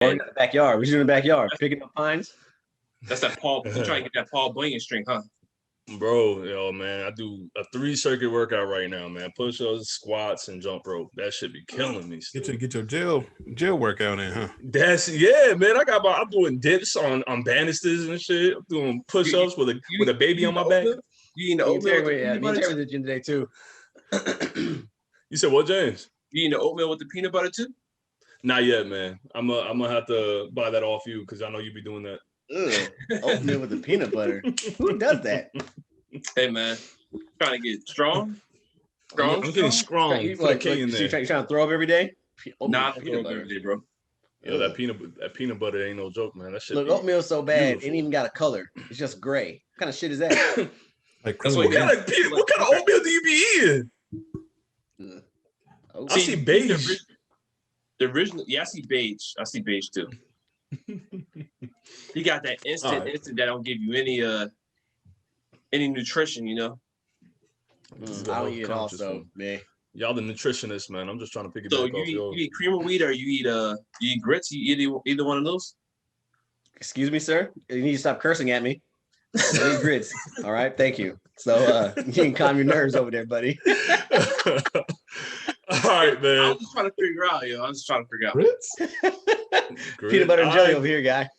Or in the backyard. What you doing in the backyard? Picking up pines? That's that Paul. You trying to get that Paul Bunyan string, huh? Bro, yo, man, I do a 3-circuit workout right now, man. Push-ups, squats, and jump rope. That should be killing me. Get your jail workout in, huh? Yeah, man. I'm doing dips on banisters and shit. I'm doing push-ups with a baby on my back. You eating the oatmeal? Me and Terry was at the gym today too. You said what, James? You eating the oatmeal with the peanut butter too? Not yet, man. I'm gonna have to buy that off you because I know you be doing that. Ugh, oatmeal with the peanut butter. Who does that? Hey, man, trying to get strong. I'm getting strong. You trying to throw up every day? Nah, peanut butter every day, bro. Yo, that peanut butter ain't no joke, man. That shit. Look, oatmeal's so bad, it ain't even got a color. It's just gray. What kind of shit is that? Like what kind of oatmeal do you be eating? I see beige. The original, yeah, I see beige too. You got that instant that don't give you any nutrition, you know. I'll eat it also, man. Y'all the nutritionists, man. I'm just trying to pick it So back off. You eat cream of wheat or you eat grits? You eat either one of those? Excuse me, sir. You need to stop cursing at me. I eat grits. All right, thank you. So you can calm your nerves over there, buddy. All right, man. I was just trying to figure out, grits? Peanut butter and jelly over here, guy.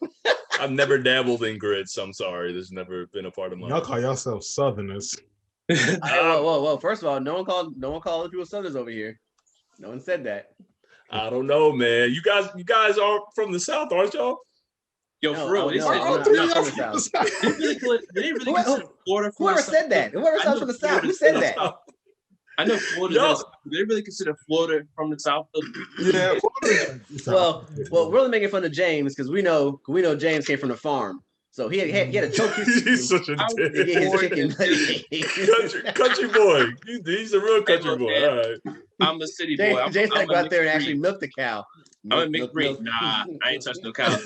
I've never dabbled in grits. I'm sorry. There's never been a part of my Y'all call yourselves Southerners. Whoa. First of all, no one called other people Southerners over here. No one said that. I don't know, man. You guys are from the South, aren't y'all? Yo, for real. They really consider Florida from Whoever said that? Whoever said from the South? Who said that? I know Florida. They really consider Florida from the South. Yeah. Well, we're really making fun of James because we know James came from the farm. So he had to choke his He's such a chicken. country boy. He's a real country boy. All right. I'm a city boy. James had to go out there and actually milk the cow. I'm a mixed breed. Nah, I ain't touched no cow.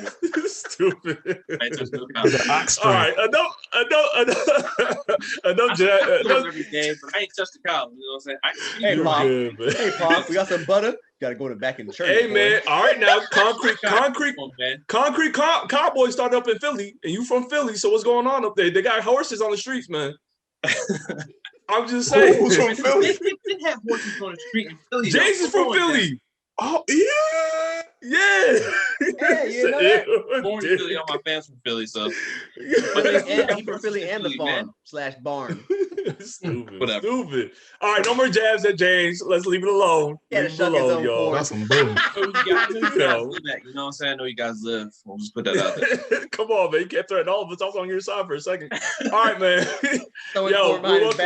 Stupid. I ain't touched no cow. All right, enough. I ain't touched the cow. You know what I'm saying? Hey, Pop, we got some butter. Got to go to back in the church. Hey, man. All right, now, concrete cowboys started up in Philly, and you from Philly, so what's going on up there? They got horses on the streets, man. I'm just saying. Who's from Philly? They didn't have horses on the street in Philly. James is from Philly. Oh, yeah. Yeah, you know that? Born in Philly, all my fans from Philly, so. He from Philly and the farm/barn. Stupid. Stupid. All right, no more jabs at James. Let's leave it alone. Yeah, y'all. That's some bull. You know what I'm saying? I know you guys live. We'll just put that out there. Come on, man. You can't threaten all of us. I was on your side for a second. All right, man. Welcome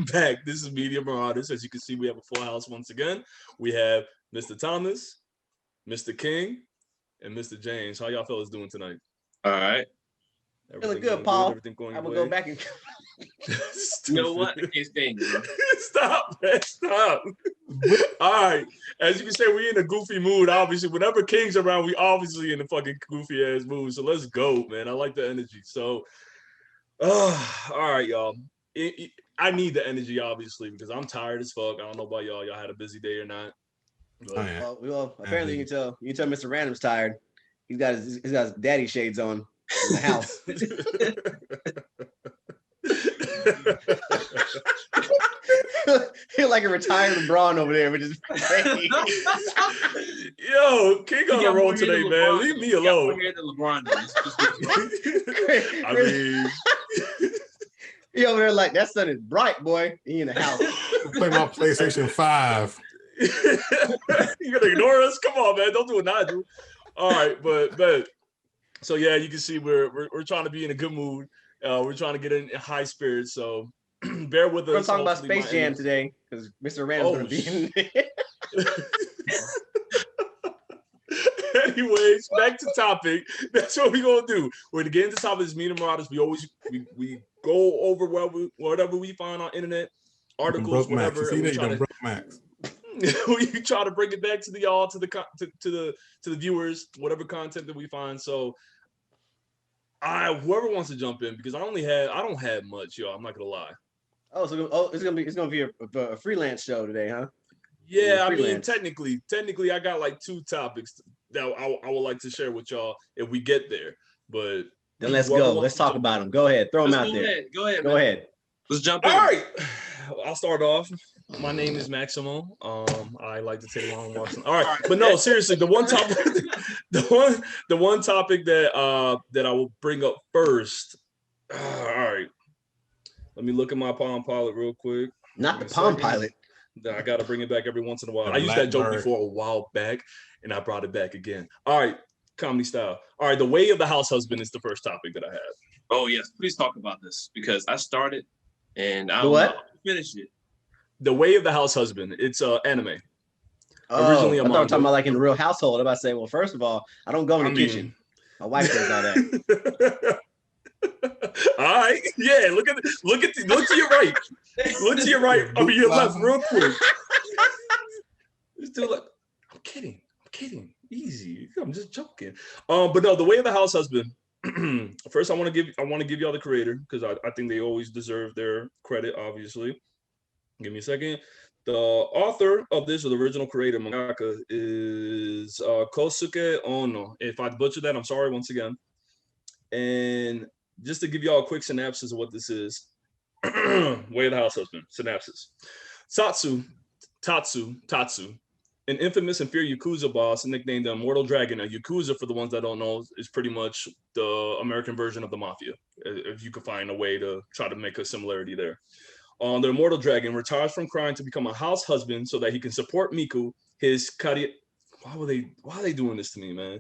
back. This is Media Marauders. As you can see, we have a full house once again. We have Mr. Thomas, Mr. King, and Mr. James. How y'all fellas doing tonight? All right. Feeling good, Paul. I'm gonna go back and. You know what? I can't stand you, bro. Stop, man. Stop. All right. As you can say, we're in a goofy mood. Obviously, whenever King's around, we obviously in a fucking goofy ass mood. So let's go, man. I like the energy. So. All right, y'all. I need the energy, obviously, because I'm tired as fuck. I don't know about y'all. Y'all had a busy day or not? Well, apparently you can tell Mr. Random's tired. He's got his daddy shades on in the house. Feel like a retired LeBron over there, which is crazy. Yo, King on the road today, man. Leave me alone. I mean, he over there like that sun is bright, boy. He in the house. Play my PlayStation 5. You gonna ignore us? Come on, man. Don't do what I do. All right, but so yeah, you can see we're trying to be in a good mood. We're trying to get in high spirits, so bear with us. We're talking about Space Jam today because Mr. Random's gonna be in there. Anyways, back to topic. That's what we're gonna do. We're gonna get into topic. This Media Marauders. We go over whatever we find on internet, articles, whatever. We try to bring it back to the viewers, whatever content that we find. So, whoever wants to jump in, because I don't have much, y'all. I'm not gonna lie. It's gonna be a freelance show today, huh? Yeah, I mean, freelance. technically, I got like 2 topics that I would like to share with y'all if we get there. But Then let's whoever go. wants Let's to talk jump about in. them. Go ahead. Throw them Let's out go there. ahead. Go ahead. Go man. ahead. Let's jump All in. right, I'll start off. My name is Maximo. I like to take long walks. All right, but no, seriously, the one topic, the one topic that that I will bring up first. All right, let me look at my Palm Pilot real quick. Not Give the me a Palm second. Pilot. I got to bring it back every once in a while. The I used that joke Blackbird. before a while back, and I brought it back again. All right, comedy style. All right, the way of the house husband is the first topic that I have. Oh yes, please talk about this because I started and I The don't what? know how to finish it. The way of the house husband. It's anime. Oh, Originally a I thought we were manga. talking about like in the real household. I'm about to say, well, first of all, I don't go in the I mean- kitchen. My wife does all that. All right, yeah. Look to your right. Look to your right. I mean, your left, real quick. Just do like, I'm kidding. Easy. I'm just joking. But no, the way of the house husband. First, I want to give y'all the creator because I think they always deserve their credit. Obviously, give me a second. The author of this, or the original creator, mangaka, is Kosuke Ono. If I butcher that, I'm sorry once again. And just to give y'all a quick synopsis of what this is, way of the house husband, synopsis. Tatsu, an infamous and feared Yakuza boss nicknamed the Immortal Dragon. A Yakuza, for the ones that don't know, is pretty much the American version of the Mafia, if you could find a way to try to make a similarity there. The Immortal Dragon retires from crime to become a house husband so that he can support Miku, his why are they doing this to me, man?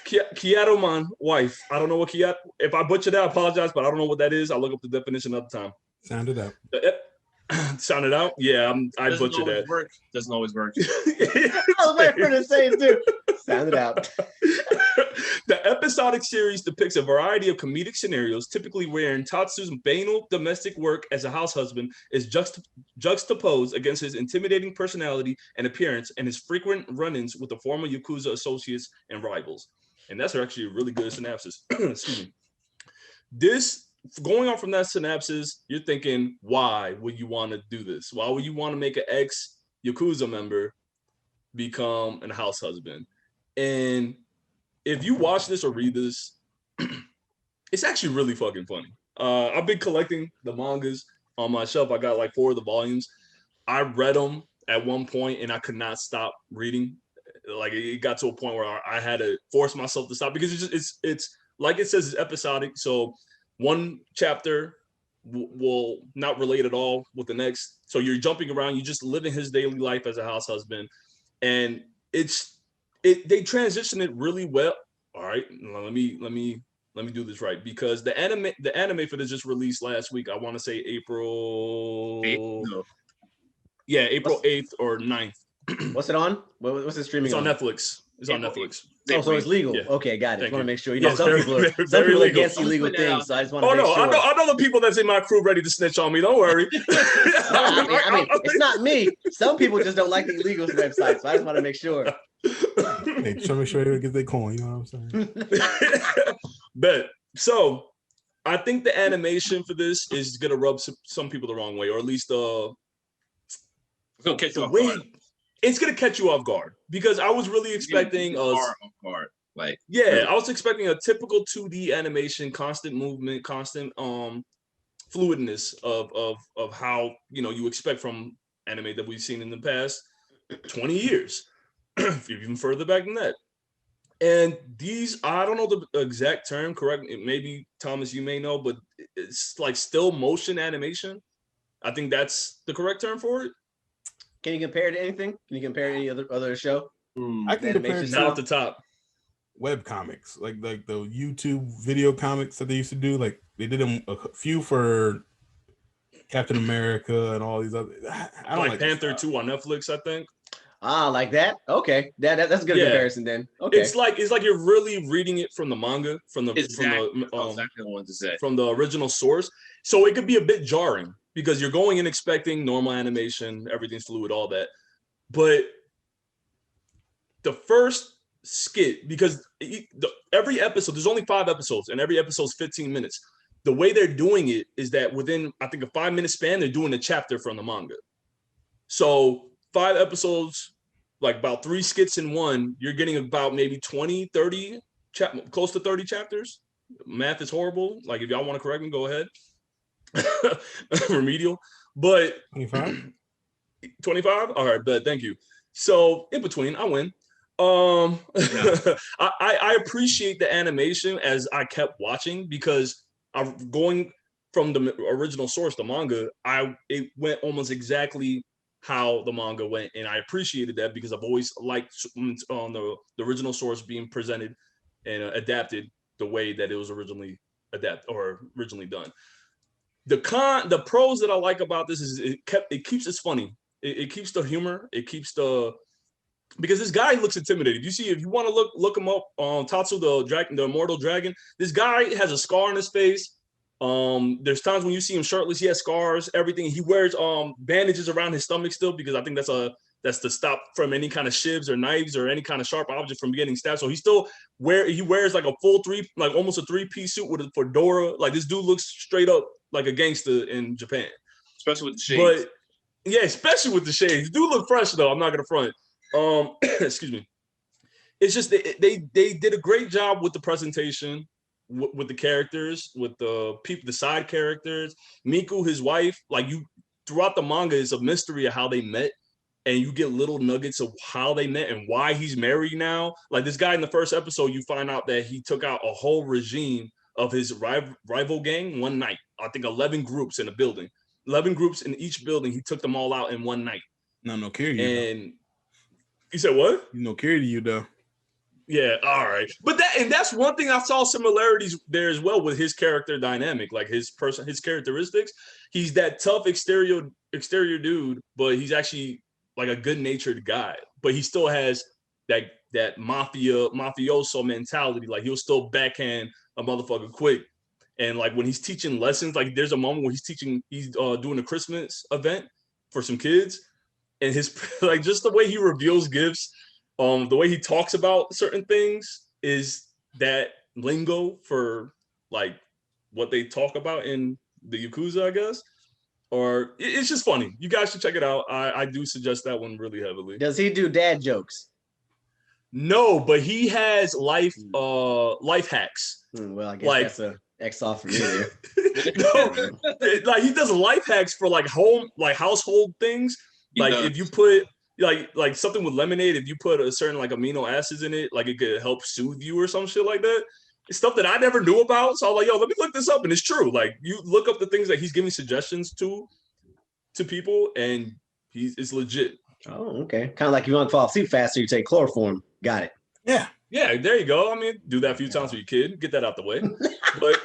Kiyato-man wife. I don't know what Kiyato. If I butcher that, I apologize, but I don't know what that is. I'll look up the definition another time. Sound it out. Sound it out? Yeah, I butchered that. Doesn't always work. I was waiting for the same too. Sound it out. The episodic series depicts a variety of comedic scenarios, typically wherein Tatsu's banal domestic work as a house husband is juxtaposed against his intimidating personality and appearance and his frequent run-ins with the former Yakuza associates and rivals. And that's actually a really good synopsis. Excuse me. This, going on from that synopsis, you're thinking, why would you want to do this? Why would you want to make an ex-Yakuza member become a house husband? And if you watch this or read this, it's actually really fucking funny. I've been collecting the mangas on my shelf. I got like 4 of the volumes. I read them at one point and I could not stop reading. Like it got to a point where I had to force myself to stop because it's like it says, it's episodic. So one chapter will not relate at all with the next. So you're jumping around. You're just living his daily life as a house husband, and they transition it really well. All right, let me do this right because the anime for this just released last week. I want to say April 8th or 9th. What's it on? What's it streaming It's on on? Netflix. It's on Netflix. Oh, so it's legal. Yeah. Okay, got it. Thank Just want to you. make sure. You Yeah, know, some very, people are very legal. against illegal things, so I just want to Oh make no, sure. I know the people that's in my crew ready to snitch on me. Don't worry. I mean, it's not me. Some people just don't like the illegal websites, so I just want to make sure. Hey, try to make sure they get their coin. You know what I'm saying? Bet. So I think the animation for this is gonna rub some people the wrong way, or at least It's gonna catch you the off way guard. it's gonna catch you off guard because I was really expecting off guard. Like yeah, I was expecting a typical 2D animation, constant movement, constant fluidness of how you expect from anime that we've seen in the past 20 years, even further back than that. And these, I don't know the exact term, correct? Maybe Thomas, you may know, but it's like still motion animation. I think that's the correct term for it. Can you compare it to anything? Can you compare any other show? I can compare it Animation Not to at the top. web comics, like the YouTube video comics that they used to do. Like they did them a few for Captain America and all these other. I don't like Panther 2 on Netflix, I think. Like that? Okay. That's a good comparison then. Okay. It's like you're really reading it from the manga, from the exactly what I wanted to say. from the original source. So it could be a bit jarring because you're going in expecting normal animation, everything's fluid, all that. But the first skit, because every episode, there's only 5 episodes, and every episode's 15 minutes. The way they're doing it is that within, I think, a 5-minute span, they're doing a chapter from the manga. So 5 episodes, like about 3 skits in one, you're getting about maybe 20, 30, close to 30 chapters. Math is horrible. Like, if y'all want to correct me, go ahead. Remedial. But 25? 25? All right, but thank you. So in between, I win. Yeah. I appreciate the animation as I kept watching, because I'm going from the original source, the manga, it went almost exactly how the manga went, and I appreciated that, because I've always liked on the original source being presented and adapted the way that it was originally done. The pros that I like about this is it keeps it funny. It keeps the humor. It keeps because this guy looks intimidating. If you want to look him up on Tatsu the immortal dragon, this guy has a scar on his face. There's times when you see him shirtless, he has scars, everything. He wears bandages around his stomach still, because I think that's to stop from any kind of shivs or knives or any kind of sharp object from getting stabbed. So he wears like a full almost a 3-piece suit with a fedora. Like, this dude looks straight up like a gangster in Japan. Especially with the shades. But yeah, especially with the shades. Dude look fresh though, I'm not gonna front. Excuse me. It's just they did a great job with the presentation, with the characters, with the people, the side characters. Miku, his wife, like, you throughout the manga, it's a mystery of how they met, and you get little nuggets of how they met and why he's married now. Like, this guy in the first episode, you find out that he took out a whole regime of his rival gang one night. I think 11 groups in a building. 11 groups in each building. He took them all out in one night. No care to you. And you said what? No care to you though. Yeah, all right. But that's one thing I saw similarities there as well with his character dynamic, like his characteristics. He's that tough exterior dude, but he's actually like a good-natured guy. But he still has that mafioso mentality. Like, he'll still backhand a motherfucker quick. And like, when he's teaching lessons, like, there's a moment where he's doing a Christmas event for some kids, and his like, just the way he reveals gifts, the way he talks about certain things is that lingo for like what they talk about in the Yakuza, I guess. Or it's just funny. You guys should check it out. I do suggest that one really heavily. Does he do dad jokes? No, but he has life hacks. Well, I guess Like, that's a X off for me there. No, like, he does life hacks for like household things. Like, if you put like something with lemonade, if you put a certain like amino acids in it, like, it could help soothe you or some shit like that. It's stuff that I never knew about. So I was like, yo, let me look this up. And it's true. Like, you look up the things that he's giving suggestions to people, and it's legit. Oh, okay. Kind of like you want to fall asleep faster, you take chloroform. Got it. Yeah, there you go. I mean, do that a few times with your kid. Get that out the way. But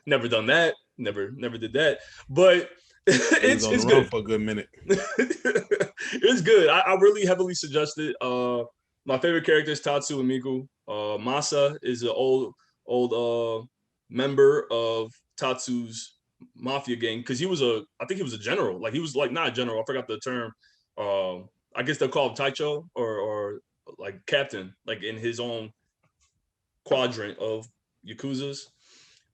never done that. Never did that. But it's good for a good minute. It's good. I really heavily suggest it. My favorite character is Tatsu and Miku. Masa is an old member of Tatsu's mafia gang, because I think he was a general. Like, he was like, not a general, I forgot the term. I guess they'll call him Taicho or like captain, like in his own quadrant of Yakuzas.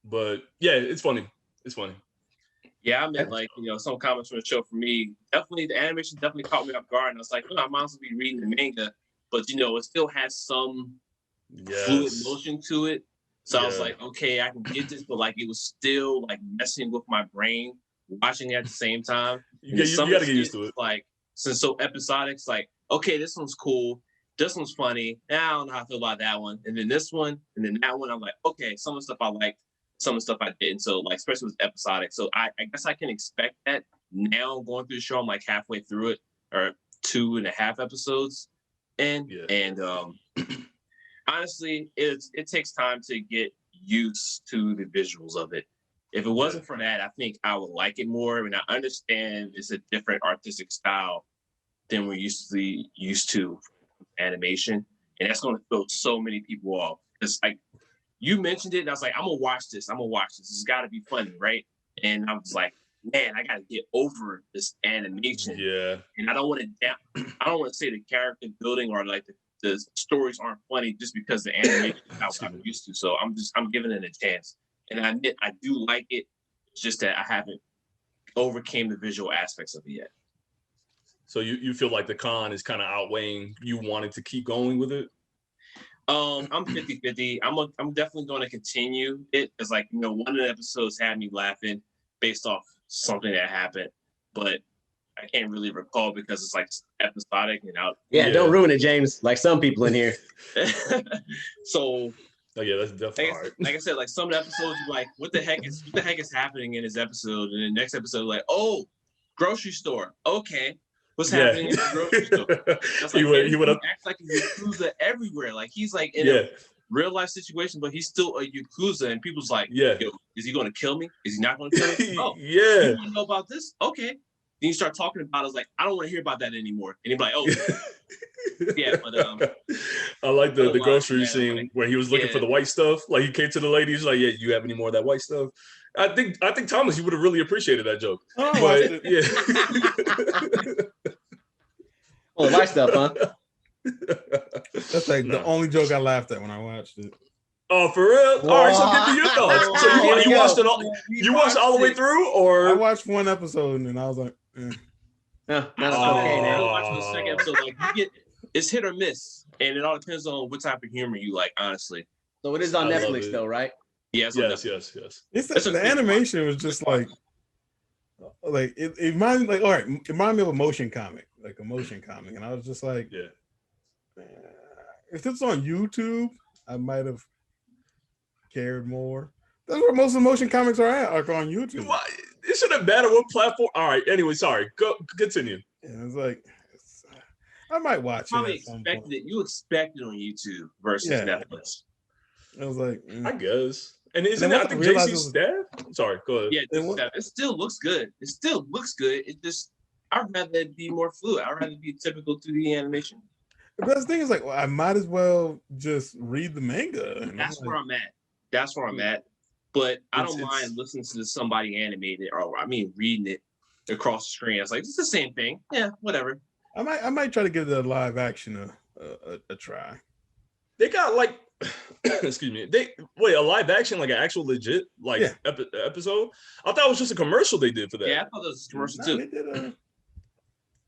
But yeah, it's funny. Yeah, I meant, like, some comments from the show for me. Definitely, the animation definitely caught me off guard. And I was like, I might as well be reading the manga, but it still has some fluid motion to it. So I was like, okay, I can get this, but like, it was still like messing with my brain watching it at the same time. You gotta get used to it. Like, since so episodic, it's like, okay, this one's cool, this one's funny. Now I don't know how I feel about that one, and then this one, and then that one. I'm like, okay, some of the stuff I liked, some of the stuff I didn't. So like, especially with episodic. So I guess I can expect that now. Going through the show, I'm like halfway through it, or 2.5 episodes, and honestly, it takes time to get used to the visuals of it. If it wasn't for that, I think I would like it more. I mean, I understand it's a different artistic style than we're used to animation, and that's going to throw so many people off. Because like, you mentioned it, and I was like, I'm gonna watch this. This has got to be funny, right? And I was like, man, I got to get over this animation. Yeah. And I don't want to say the character building or like the stories aren't funny just because the animation is how I'm used to. So I'm giving it a chance. And I admit I do like it. It's just that I haven't overcame the visual aspects of it yet. So you feel like the con is kind of outweighing you wanting to keep going with it? I'm 50-50. I'm definitely going to continue it. It's like, you know, one of the episodes had me laughing based off something that happened, but I can't really recall because it's like episodic and out. Yeah, don't ruin it, James. Like some people in here. So Oh yeah, that's definitely hard. like I said, like some of the episodes, you're like, what the heck is happening in this episode? And the next episode, like, oh, grocery store. Okay. What's happening in the grocery store? That's like, he acts like a Yakuza everywhere. Like he's like in a real life situation, but he's still a Yakuza. And people's like, yo, is he going to kill me? Is he not going to kill me? Oh, yeah. You want to know about this? Okay. Then you start talking about it. It's like, I don't want to hear about that anymore. And he'd be like, oh, yeah. But I like the grocery scene where he was looking for the white stuff. Like he came to the lady, he's like, yeah, you have any more of that white stuff? I think Thomas, you would have really appreciated that joke. Oh, but yeah. Oh, white stuff, huh? That's like the only joke I laughed at when I watched it. Oh, for real? What? All right, so give me your thoughts. So you watched it all? You watched it all the way through, or I watched one episode and I was like, No, okay. Now watching the second episode, like it's hit or miss, and it all depends on what type of humor you like. Honestly, so it is on Netflix, though, right? Yeah, yes. It's the animation was just like it reminded me, like, all right, it reminded me of a motion comic, and I was just like, if it's on YouTube, I might have cared more. That's where most of the motion comics are at, are on YouTube. It shouldn't matter what platform. All right, anyway, sorry. Go continue. And it's like, I might watch it. You expect it on YouTube versus Netflix. I was like, I guess. And isn't that the JC's dad? Sorry, go ahead. Yeah, it still looks good. It just, I'd rather it be more fluid. I'd rather it be typical 2D animation. The best thing is like, well, I might as well just read the manga. That's where I'm at. But I don't mind listening to somebody animate it, or reading it across the screen. It's like, it's the same thing. Yeah, whatever. I might try to give the live action a try. They got like, excuse me. A live action, like an actual legit episode. I thought it was just a commercial they did for that. Yeah, I thought it was a commercial too. They did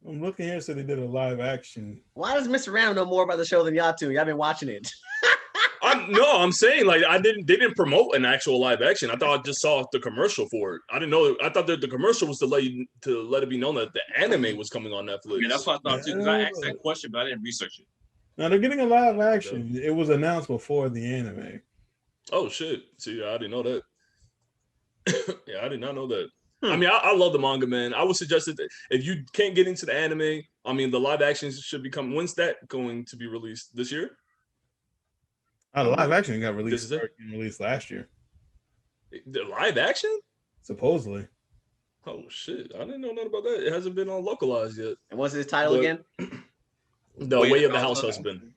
I'm looking here, so they did a live action. Why does Mr. Round know more about the show than y'all two? Y'all been watching it. I'm saying like they didn't promote an actual live action. I thought I just saw the commercial for it. I didn't know. I thought that the commercial was to let it be known that the anime was coming on Netflix. Yeah, that's what I thought too. Because I asked that question, but I didn't research it. Now they're getting a live action. It was announced before the anime. Oh shit! See, I didn't know that. Yeah, I did not know that. I mean, I love the manga, man. I would suggest that if you can't get into the anime, I mean, the live actions should be coming. When's that going to be released? This year? The live action got released last year. The live action? Supposedly. Oh shit! I didn't know nothing about that. It hasn't been on localized yet. And what's his title again? The Way of the House Husband.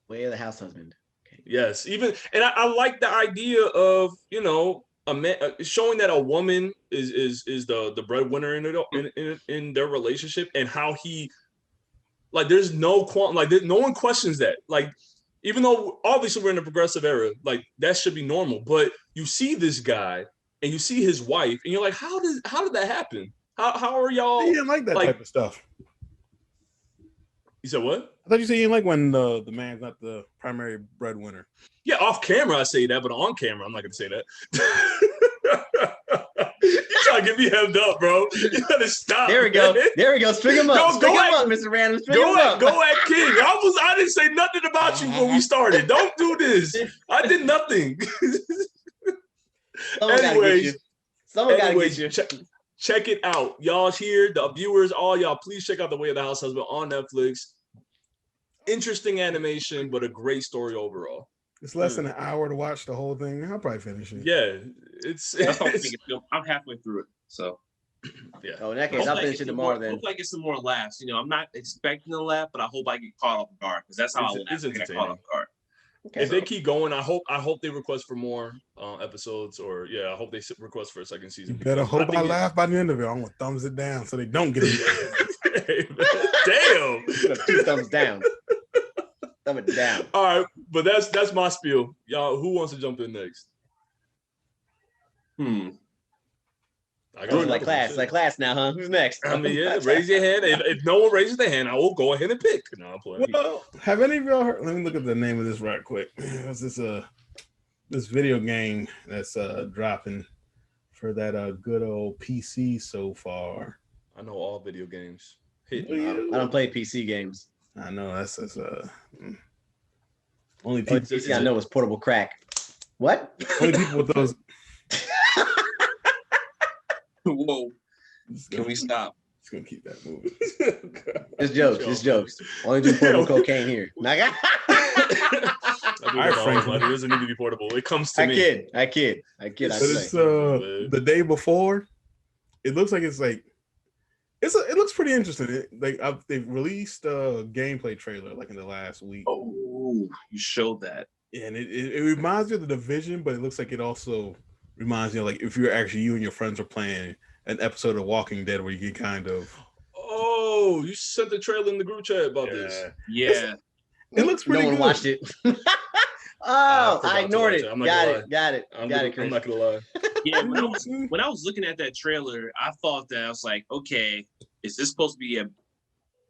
Way of the House Husband. Okay. Yes, and I like the idea of, you know, a man showing that a woman is the breadwinner in their relationship, and how he, like, there's no no one questions that. Like, even though obviously we're in a progressive era, like that should be normal. But you see this guy and you see his wife, and you're like, how did that happen? How are y'all? He didn't like that type of stuff. You said what? I thought you said you didn't like when the man's not the primary breadwinner. Yeah, off camera I say that, but on camera I'm not gonna say that. You trying to get me hemmed up, bro? You gotta stop. There we go. Man. There we go. String him up. String him up, Mr. Random. String him up. Go at King. I didn't say nothing about you when we started. Don't do this. I did nothing. Anyways, someone gotta get you. Check it out. Y'all here, the viewers, all y'all, please check out The Way of the House Husband on Netflix. Interesting animation, but a great story overall. It's less than an hour to watch the whole thing. I'll probably finish it. Yeah, I'm halfway through it, so yeah. Oh, in that case, I'll finish it tomorrow. Then I hope I get some more laughs. You know, I'm not expecting a laugh, but I hope I get caught off guard, because that's how I laugh. It's entertaining. Caught off guard. Okay, if they keep going, I hope they request for more episodes, or I hope they request for a second season. You better hope I laugh by the end of it. I'm gonna thumbs it down so they don't get it. Hey, damn. 2 thumbs down. Thumb it down. All right, but that's my spiel. Y'all, who wants to jump in next? I I It's like class. It's like class now, huh? Who's next? I mean, yeah, raise your hand. If no one raises their hand, I will go ahead and pick. No, I'm playing. Well, have any of y'all heard? Let me look at the name of this right quick. It's this video game that's dropping for that good old PC so far. I know all video games. I don't play PC games. I know that's only The people. PC I know is portable crack. What? Only people with those. Whoa. Can we stop? Just gonna keep that moving. Just jokes. Just jokes. Only do portable cocaine here. All right, Franklin. It doesn't need to be portable. It comes to me. I kid. But it's the day before. It looks like it looks pretty interesting. They've released a gameplay trailer like in the last week. Oh, you showed that. And it reminds me of the Division, but it looks like it also reminds me of like if you're actually you and your friends are playing an episode of Walking Dead where you can kind of. Oh, you sent the trailer in the group chat about this. Yeah. It looks pretty good. No one watched it. I ignored it. Got it. I'm not gonna lie. Yeah, when I was looking at that trailer, I thought that I was like, okay, is this supposed to be a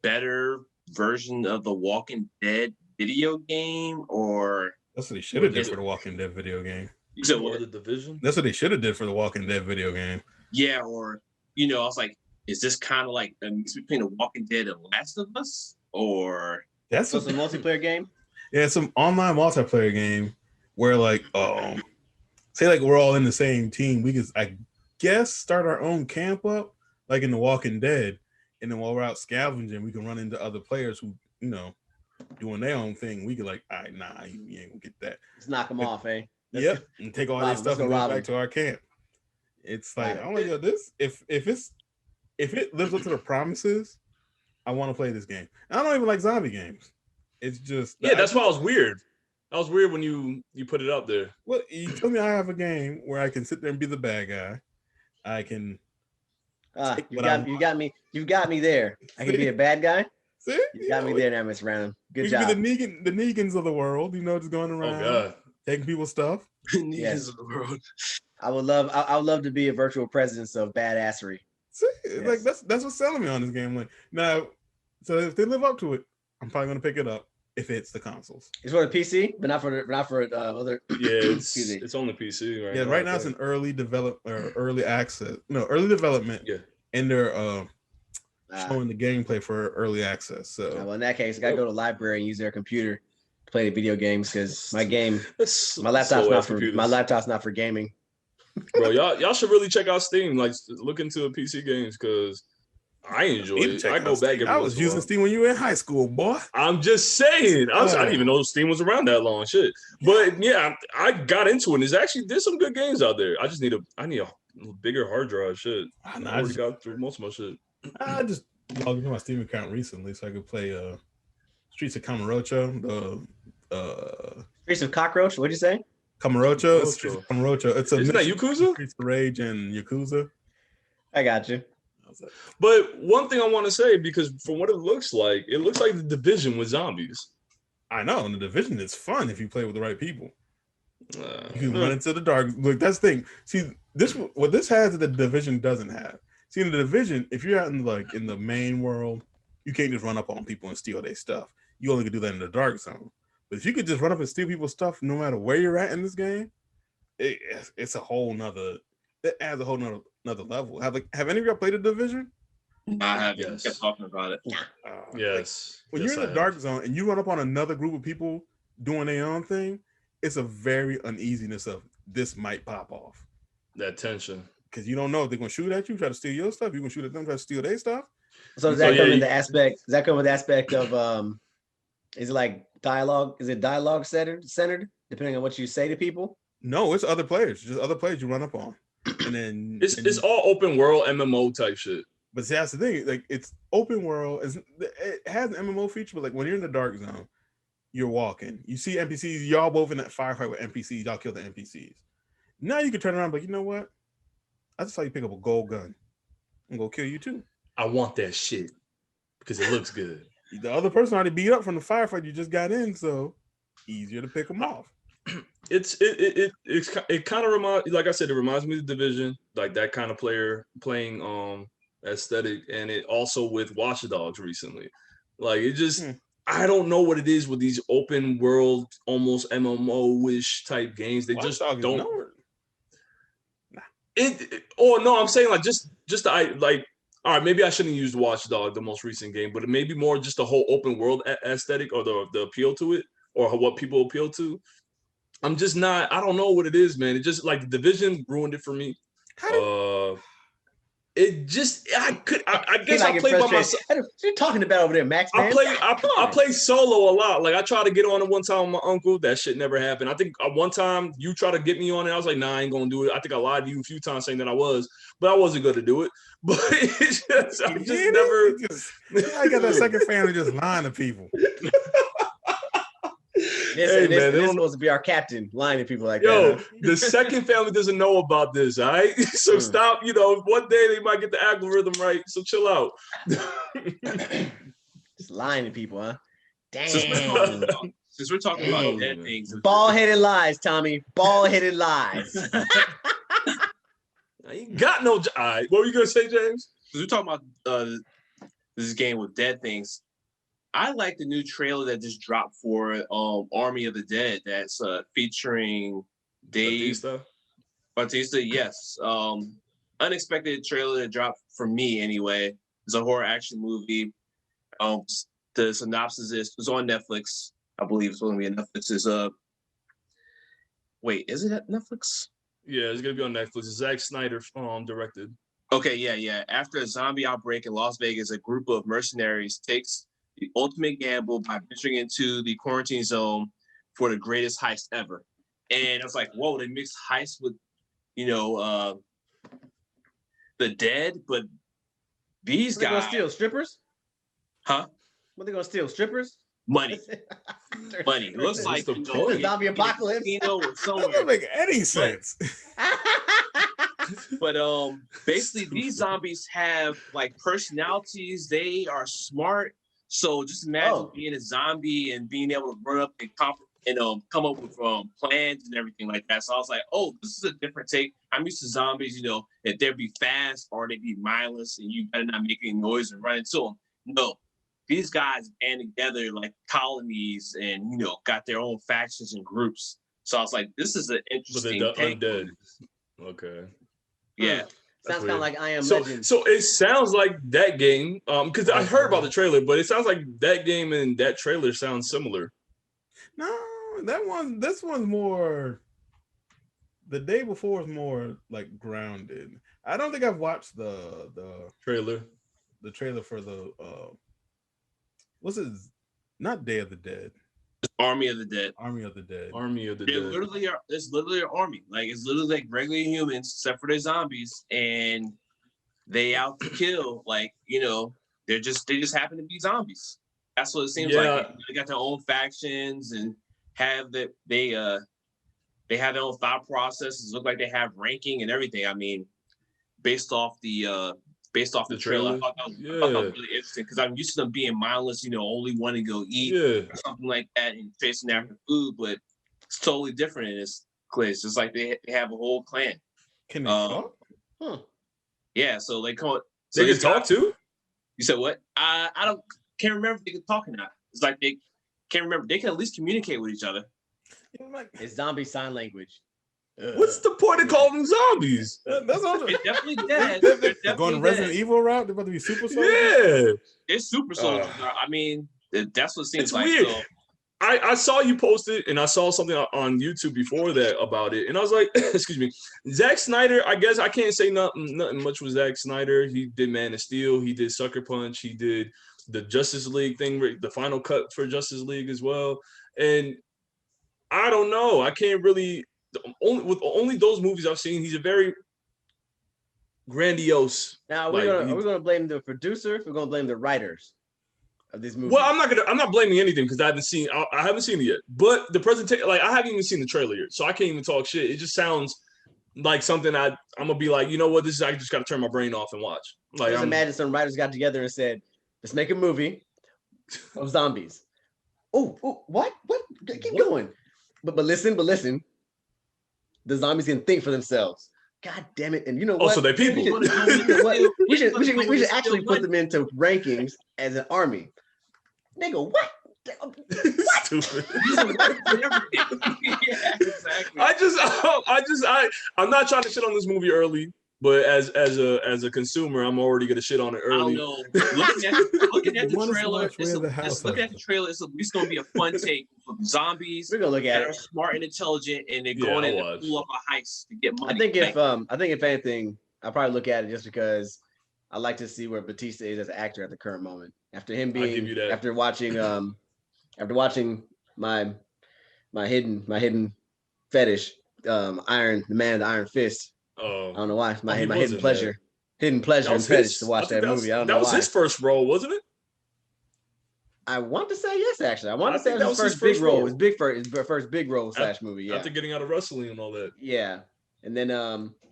better version of the Walking Dead video game, or that's what they should have did for the Walking Dead video game? So what the Division? That's what they should have did for the Walking Dead video game. Yeah, or I was like, is this kind of like a mix between The Walking Dead and Last of Us, or that's a multiplayer game? Yeah, it's some online multiplayer game where like say like we're all in the same team. We could, I guess, start our own camp up like in The Walking Dead, and then while we're out scavenging, we can run into other players who doing their own thing. We could like, all right, nah, you ain't gonna get that. Let's knock them off, eh? Yep, and take all that stuff and go back to our camp. It's like I'm like, this if it lives up to the promises, I want to play this game. And I don't even like zombie games. It's just that's why I was weird. I was weird when you put it up there. Well, you told me I have a game where I can sit there and be the bad guy. I can. You got me there. I can be a bad guy. See? You got me there now, Miss Round. Good job. Be the Negans of the world, just going around, taking people's stuff. Negans of the world. I would love to be a virtual presence of badassery. See, like that's what's selling me on this game. Like now, so if they live up to it, I'm probably gonna pick it up if it's the consoles. It's for the PC, but not for other. Yeah, it's on the PC right now. Yeah, right now it's an early access. No, early development. Yeah, and they're showing the gameplay for early access. So well, in that case, I gotta go to the library and use their computer to play the video games because my laptop's not for gaming. Bro, y'all should really check out Steam. Like, look into PC games because I enjoy it. I go back. I was using Steam when you were in high school, boy. I'm just saying. I didn't even know Steam was around that long. Shit. But yeah, I got into it. There's some good games out there. I need a bigger hard drive. Shit. I already got through most of my shit. I just logged into my Steam account recently so I could play Streets of Camarocho. Streets of Cockroach. What'd you say? Camarocho. It's Isn't that Yakuza? Streets of Rage and Yakuza. I got you. But one thing I want to say, because from what it looks like the Division with zombies. I know, and the Division is fun if you play with the right people. You can run into the dark. Look, that's the thing. See, what this has that the Division doesn't have. See, in the Division, if you're out in the main world, you can't just run up on people and steal their stuff. You only can do that in the dark zone. But if you could just run up and steal people's stuff, no matter where you're at in this game, it's a whole nother. It adds a whole nother level. Have any of y'all played the Division? I have. Yes. Kept talking about it. Yes. When you're in the dark zone and you run up on another group of people doing their own thing, it's a very uneasiness of this might pop off. That tension. Because you don't know if they're gonna shoot at you, try to steal your stuff. You're gonna shoot at them, try to steal their stuff. So does that come with the aspect? Does that come with the aspect of is it like dialogue? Is it dialogue centered? Depending on what you say to people? No, it's other players. Just other players you run up on. And then it's all open world MMO type shit. But see, that's the thing. Like it's open world. It has an MMO feature, but like when you're in the dark zone, you're walking. You see NPCs. Y'all both in that firefight with NPCs. Y'all kill the NPCs. Now you can turn around, but you know what? I just saw you pick up a gold gun. I'm gonna kill you too. I want that shit because it looks good. The other person already beat up from the firefight you just got in, so easier to pick them off. it kind of reminds, like I said, it reminds me of the Division, like that kind of playing aesthetic, and it also with Watch Dogs recently. Like it just I don't know what it is with these open world, almost MMO-ish type games. They just don't. Oh no, I'm saying like just I like. All right, maybe I shouldn't use Watch Dog, the most recent game, but maybe more just the whole open world aesthetic or the appeal to it or what people appeal to. I'm just not. I don't know what it is, man. It just like the Division ruined it for me. It just I guess I play by myself. What you talking about over there, Max? Man? I play solo a lot. Like I tried to get on it one time with my uncle. That shit never happened. I think one time you tried to get me on it. I was like, nah, I ain't gonna do it. I think I lied to you a few times saying that I was, but I wasn't gonna do it. But it's just I just never. I got that second family just lying to people. This is supposed to be our captain, lying to people like that. Yo, the second family doesn't know about this, all right? So stop, one day they might get the algorithm right, so chill out. Just lying to people, huh? Damn. Since we're talking about dead things. Bald-headed lies, Tommy. Bald-headed lies. I ain't got no... All right, what were you going to say, James? Since we're talking about this game with dead things, I like the new trailer that just dropped for Army of the Dead. That's featuring Dave Bautista. Yes, unexpected trailer that dropped for me anyway. It's a horror action movie. The synopsis is it's on Netflix. I believe it's going to be on Netflix. Wait, is it at Netflix? Yeah, it's going to be on Netflix. It's Zack Snyder directed. Okay, yeah. After a zombie outbreak in Las Vegas, a group of mercenaries takes the ultimate gamble by venturing into the quarantine zone for the greatest heist ever. And I was like, whoa, they mixed heist with, the dead, but these guys... They're going to steal strippers? Huh? What, they going to steal strippers? Money. Money. It looks like the zombie apocalypse. That doesn't make any sense. But basically, these zombies have like personalities. They are smart. So just imagine being a zombie and being able to run up and come up with plans and everything like that. So I was like, oh, this is a different take. I'm used to zombies, if they'd be fast or they'd be mindless and you better not make any noise and run into them. No, these guys band together like colonies and, got their own factions and groups. So I was like, this is an interesting take. Undead. Okay. Yeah. Sounds kind of like I Am Legend. So it sounds like that game, because I heard about the trailer, but it sounds like that game and that trailer sound similar. No, this one's more. The day before is more like grounded. I don't think I've watched the trailer. The trailer for the what's it? Not Day of the Dead. Army of the Dead. Army of the Dead. It's literally an army. Like it's literally like regular humans, except for their zombies, and they out to kill. Like they just happen to be zombies. That's what it seems like. They got their own factions and have that they have their own thought processes. Look like they have ranking and everything. I mean, based off the trailer. I thought that was really interesting because I'm used to them being mindless, only wanting to go eat or something like that and chasing after food, but it's totally different in this place. It's like they have a whole clan. Can they talk? Huh. Yeah, so they call it. They can talk too? You said what? I can't remember if they can talk or not. It's like they can't remember. They can at least communicate with each other. It's zombie sign language. What's the point of calling them zombies? That's all. They're definitely dead. They're going Resident Evil route. They're about to be super soldiers. Yeah, it's super soldiers. I mean, that's what it seems like. Weird. So. I saw you post it, and I saw something on YouTube before that about it, and I was like, excuse me, Zack Snyder. I guess I can't say nothing much with Zack Snyder. He did Man of Steel. He did Sucker Punch. He did the Justice League thing, the final cut for Justice League as well. And I don't know. I can't really. Only those movies I've seen, he's a very grandiose. Now, are we gonna blame the producer? We're gonna blame the writers of these movies. Well, I'm not blaming anything because I haven't seen it yet. But the presentation, like I haven't even seen the trailer yet, so I can't even talk shit. It just sounds like something I'm gonna be like, you know what? I just gotta turn my brain off and watch. Like, just imagine some writers got together and said, "Let's make a movie of zombies." Oh, what? Keep going. But listen. the zombies can think for themselves. God damn it! And you know what? Oh, so they're people. We should actually put them into rankings as an army. Nigga, what? Stupid. Yeah, exactly. I'm not trying to shit on this movie early, but as a consumer, I'm already gonna shit on it early. I don't know. Looking at the trailer, it's gonna be a fun take for zombies. We're gonna look at that are smart and intelligent, and they're going in to pull up a heist to get money. I think if anything, I'll probably look at it just because I like to see where Batista is as an actor at the current moment. After him being after watching my hidden fetish, the man of the Iron Fist. Oh, I don't know why. My hidden pleasure. Hidden pleasure and fetish to watch that movie. I don't know why. That was his first role, wasn't it? I want to say yes, actually. I want to say it was his first big role. His first big role / movie. Yeah. After getting out of wrestling and all that. Yeah, and then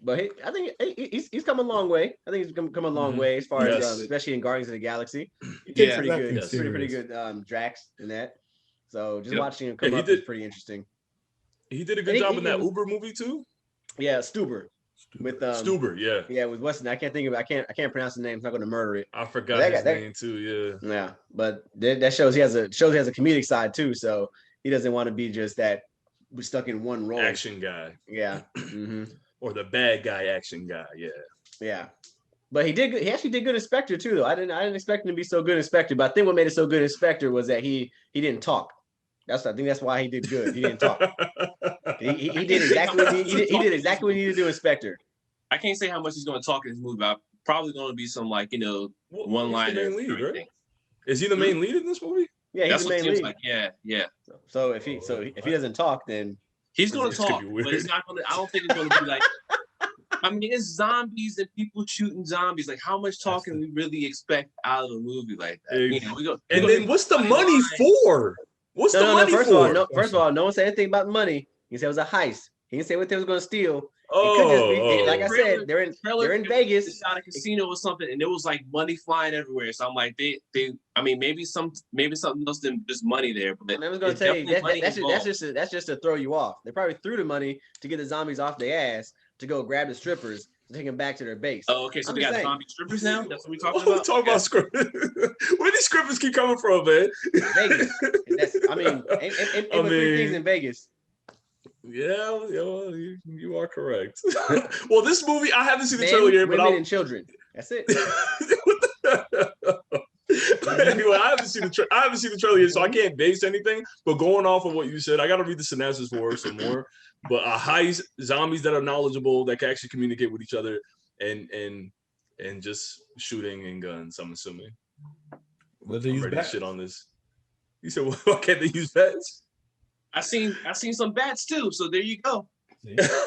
but I think he's come a long way. I think he's come a long way as far as especially in Guardians of the Galaxy. He did pretty good. Yes. Pretty good Drax in that. So just watching him come up is pretty interesting. He did a good job in that Uber movie too. Yeah, Stuber. With Stuber, yeah, with Weston. I can't pronounce the name. I'm not going to murder it. I forgot his name too. Yeah, but that shows he has a comedic side too. So he doesn't want to be just that stuck in one role. Action guy. Yeah. Or the bad guy action guy. Yeah. Yeah. But he actually did good in Spectre too, though. I didn't expect him to be so good in Spectre. But I think what made it so good in Spectre was that he didn't talk. I think that's why he did good. He didn't talk. he did exactly what he needed to do in Spectre. I can't say how much he's going to talk in this movie, but probably going to be some one liner. Right? Is he the main lead in this movie? Yeah, he's the main lead. Like, yeah. So if he doesn't talk, then he's going to talk, but it's not going to. I don't think it's going to be like. I mean, it's zombies and people shooting zombies. Like, how much talking we really expect out of a movie like that? Then what's the money for? What's the money for? First of all, no one said anything about money. He said it was a heist. He didn't say what they was going to steal. Like I said, they're in Vegas. They shot a casino or something, and there was like money flying everywhere. So I'm like, maybe something else than just money there. But I was going to tell you that's just to throw you off. They probably threw the money to get the zombies off their ass to go grab the strippers and take them back to their base. Oh, okay. So we got zombie strippers now. That's what we're talking about. Talking about strippers. Where these strippers keep coming from, man? Vegas. Ain't things in Vegas. Yeah, you are correct. Well, this movie, I haven't seen the trailer yet, but women and children. That's it. Anyway, I haven't seen the trailer yet, so I can't base anything. But going off of what you said, I got to read the synopsis for some more. But a heist, zombies that are knowledgeable, that can actually communicate with each other, and just shooting and guns. I'm assuming. What they use bats? Shit on this. You said, why can't they use bats? I seen some bats too, so there you go.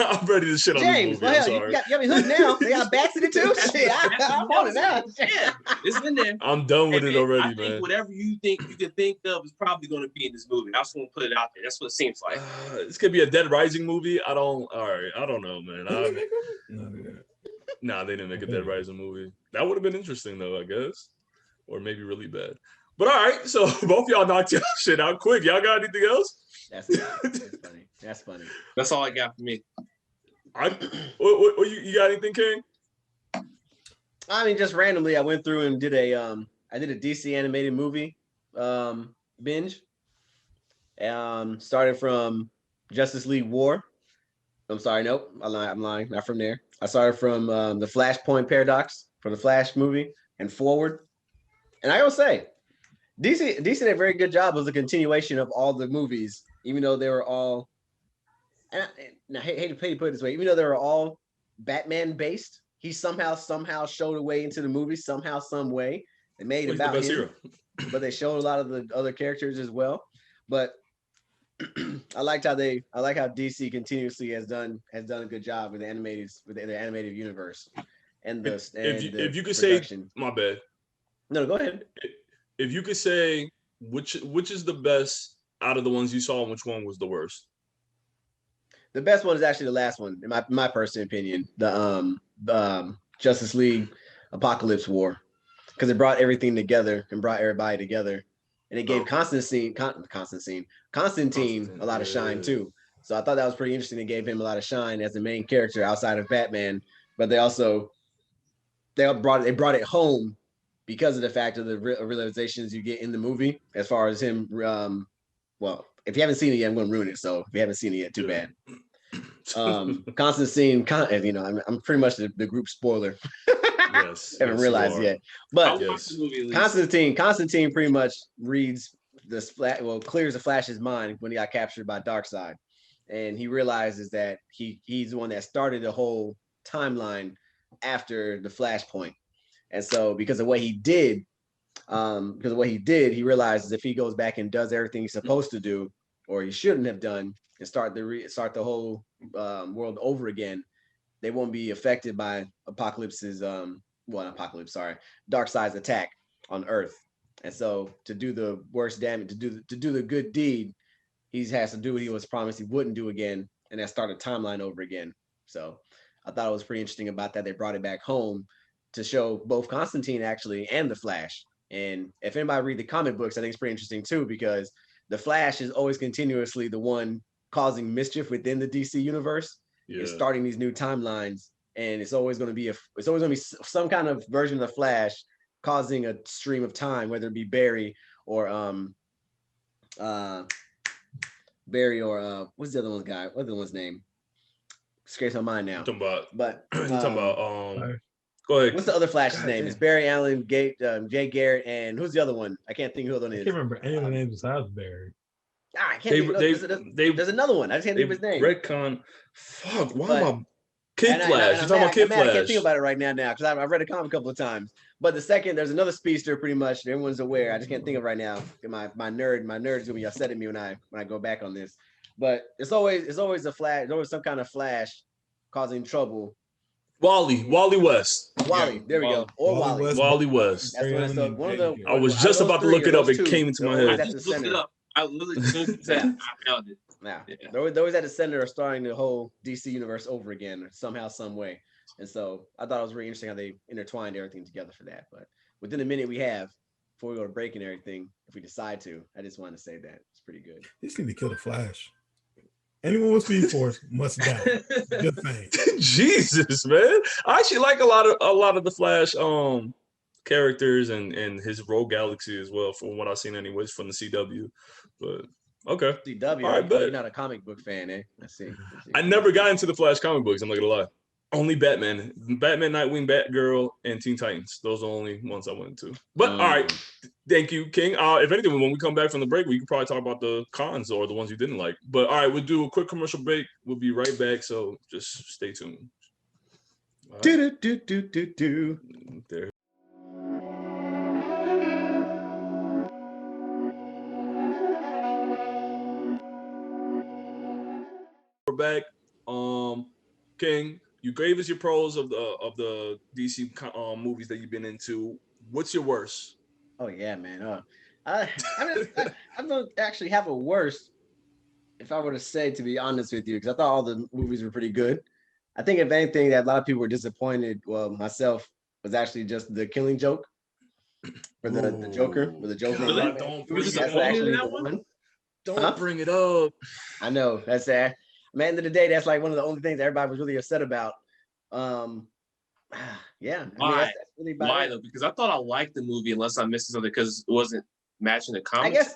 I'm ready to shit on James, this movie. You got me hooked now. They got bats in it too. Shit, I want it now. Yeah, it's in there. I'm done with it already, I think whatever you can think of is probably going to be in this movie. I just want to put it out there. That's what it seems like. It's gonna be a Dead Rising movie. I don't know, man. Nah, they didn't make a Dead Rising movie. That would have been interesting though, I guess, or maybe really bad. But all right, so both y'all knocked y'all shit out quick. Y'all got anything else? That's funny. That's all I got for me. You got anything, King? I mean, just randomly, I went through and did a DC animated movie binge. Started from Justice League War. I'm sorry, nope, I'm lying. Not from there. I started from the Flashpoint Paradox from the Flash movie and forward. And I gotta say, DC did a very good job of the continuation of all the movies, even though they were all. And I hate to put it this way, even though they were all Batman based, he somehow showed a way into the movie, somehow, some way. They made it about him, but they showed a lot of the other characters as well. But I like how DC continuously has done a good job with the animated universe and if you could production. Say my bad. No, go ahead. If you could say which is the best out of the ones you saw, and which one was the worst? The best one is actually the last one, in my personal opinion. The Justice League Apocalypse War, because it brought everything together and brought everybody together, and it gave Constantine a lot of shine too. So I thought that was pretty interesting. It gave him a lot of shine as the main character outside of Batman, but they brought it home because of the fact of the realizations you get in the movie as far as him. Well, if you haven't seen it yet, I'm going to ruin it. So if you haven't seen it yet, too bad. Constantine, I'm pretty much the group spoiler. Yes, haven't realized yet, but Constantine pretty much reads clears the Flash's mind when he got captured by Darkseid, and he realizes that he's the one that started the whole timeline after the Flashpoint, and so because of what he did, he realizes if he goes back and does everything he's supposed to do, or he shouldn't have done, and start the whole world over again, they won't be affected by Darkseid's attack on Earth. And so to do the worst damage, to do the good deed, he has to do what he was promised he wouldn't do again, and then start a timeline over again. So I thought it was pretty interesting about that. They brought it back home to show both Constantine actually and the Flash. And if anybody read the comic books, I think it's pretty interesting too, because the Flash is always continuously the one causing mischief within the DC universe. Is starting these new timelines, and it's always going to be some kind of version of the Flash causing a stream of time, whether it be Barry or what's the other one's guy? What's the other one's name? Escapes my mind now. Go ahead. What's the other Flash's name? It's Barry Allen, Jay Garrett, and who's the other one? I can't think who the other one is. I can't remember any of the names besides Barry. I can't there's another one. I just can't think of his name. Redcon. Fuck, why am I Kid Flash? You're talking about Kid Flash. I can't think about it right now because I've read a comic a couple of times. But there's another speedster pretty much. Everyone's aware. I just can't think of right now. My nerd's gonna be upset at me when I go back on this. But it's always a Flash. There's always some kind of Flash causing trouble. Wally West. There we go. Or Wally West. That's one of the. I was just about to look it up. It came into my head. Look it up. I literally said I found it. Yeah. Those at the center are starting the whole DC universe over again, somehow, some way. And so I thought it was really interesting how they intertwined everything together for that. But within the minute we have, before we go to break and everything, if we decide to, I just wanted to say that it's pretty good. You just need to kill the Flash. Anyone with Speed Force must die. Good thing. Jesus, man. I actually like a lot of the Flash characters and his Rogue Galaxy as well, from what I've seen anyways from the CW. But okay. CW, right, you're not a comic book fan, eh? Let's see. I never got into the Flash comic books, I'm not gonna lie. Only Batman, Nightwing, Batgirl, and Teen Titans. Those are the only ones I went into. But all right, thank you, King. If anything, when we come back from the break, we can probably talk about the cons or the ones you didn't like. But all right, we'll do a quick commercial break. We'll be right back, so just stay tuned. Right. There. We're back. King, you gave us your pros of the DC movies that you've been into. What's your worst? Oh yeah, man. I don't actually have a worst, if I were to say, to be honest with you, because I thought all the movies were pretty good. I think if anything that a lot of people were disappointed, well, myself, was actually just the Killing Joke for the Joker. With the Joker. God, don't bring it up. I know. That's sad. Man, end of the day, that's like one of the only things everybody was really upset about. Yeah. Why? Why though? Because I thought I liked the movie unless I missed something because it wasn't matching the comics.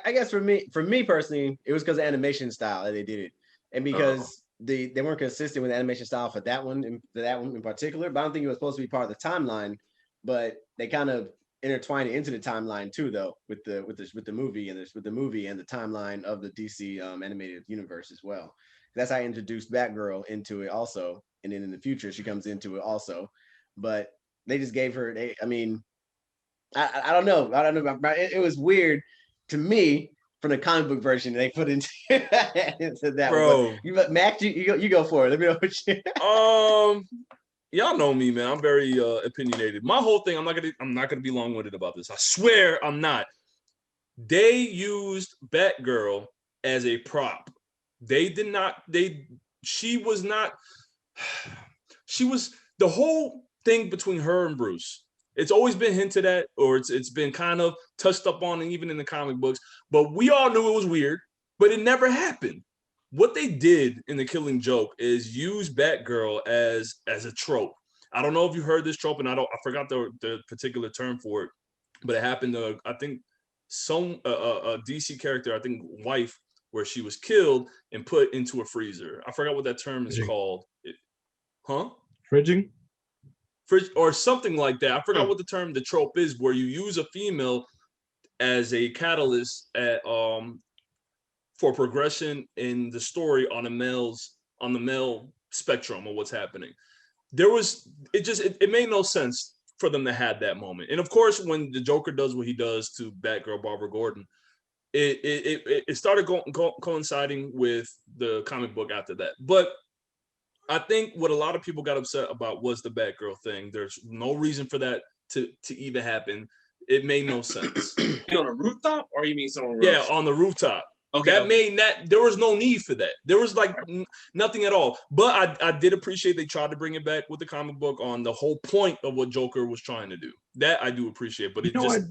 I guess for me personally, it was because of animation style that they did it, and because they weren't consistent with the animation style for that one in particular. But I don't think it was supposed to be part of the timeline. But they kind of intertwined it into the timeline too, though, with the movie and the timeline of the DC animated universe as well. That's how I introduced Batgirl into it also, and then in the future she comes into it also. But they just gave her. I don't know. It was weird to me from the comic book version they put into that. Bro, Mac, you go for it. Let me know what you. Y'all know me, man. I'm very opinionated. My whole thing, I'm not gonna be long-winded about this. I swear I'm not. They used Batgirl as a prop. She was the whole thing between her and Bruce. It's always been hinted at, or it's been kind of touched up on, and even in the comic books. But we all knew it was weird, but it never happened. what they did in The Killing Joke is use Batgirl as a trope. I don't know if you heard this trope, and I forgot the particular term for it, but it happened to, I think, some a DC character, I think wife, where she was killed and put into a freezer. I forgot what that term is called. Fridging? Fridge or something like that. I forgot what the trope is, where you use a female as a catalyst at for progression in the story on the male spectrum of what's happening. It made no sense for them to have that moment. And of course, when the Joker does what he does to Batgirl Barbara Gordon, it started coinciding with the comic book after that. But I think what a lot of people got upset about was the Batgirl thing. There's no reason for that to even happen. It made no sense. On a rooftop, or you mean someone? Yeah, on the rooftop. Okay, there was no need for that. There was like nothing at all. But I did appreciate they tried to bring it back with the comic book on the whole point of what Joker was trying to do. That I do appreciate, but it just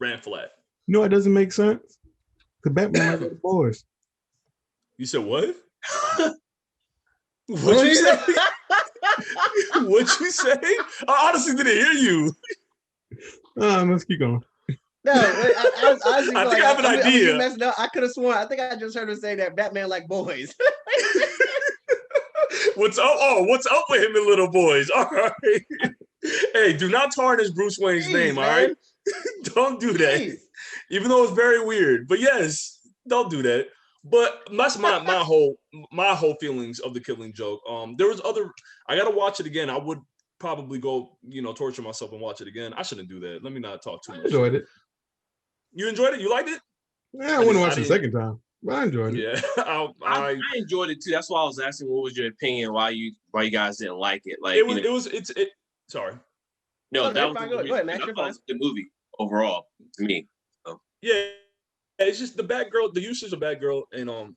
ran flat. You know what doesn't make sense? The Batman like the boys. You said what? What you say? What you say? I honestly didn't hear you. Let's keep going. No, I think I have an idea. I could have sworn. I think I just heard her say that Batman like boys. What's up with him and little boys? All right. Hey, do not tarnish Bruce Wayne's name, man. All right? Don't do that. Jeez. Even though it's very weird. But yes, don't do that. But that's my whole feelings of The Killing Joke. There was I gotta watch it again. I would probably go, torture myself and watch it again. I shouldn't do that. Let me not talk too much. I enjoyed it. You enjoyed it? You liked it? Yeah, I wouldn't watch it the second time. But I enjoyed it. Yeah, I enjoyed it too. That's why I was asking, what was your opinion? Why you guys didn't like it? Like Sorry. No, that was the movie overall to me. So. Yeah, it's just the Batgirl, the usage of Batgirl, and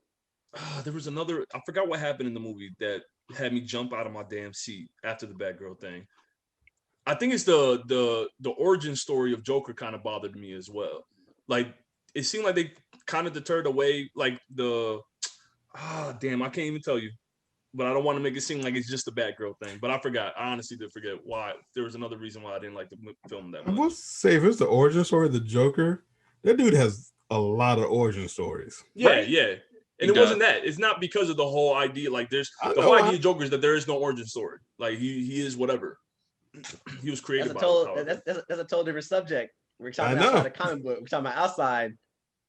there was another. I forgot what happened in the movie that had me jump out of my damn seat after the Batgirl thing. I think it's the origin story of Joker kind of bothered me as well. Like it seemed like they kind of deterred away, like I can't even tell you. But I don't want to make it seem like it's just a Batgirl thing. But I forgot. I honestly did forget why. There was another reason why I didn't like the film that much. I will say, if it's the origin story of the Joker, that dude has a lot of origin stories. Yeah, right? Yeah. And it wasn't that. It's not because of the whole idea. Like the whole idea of Joker is that there is no origin story. Like he is whatever. He was created that's a total different subject. We're talking about outside the comic book. We're talking about outside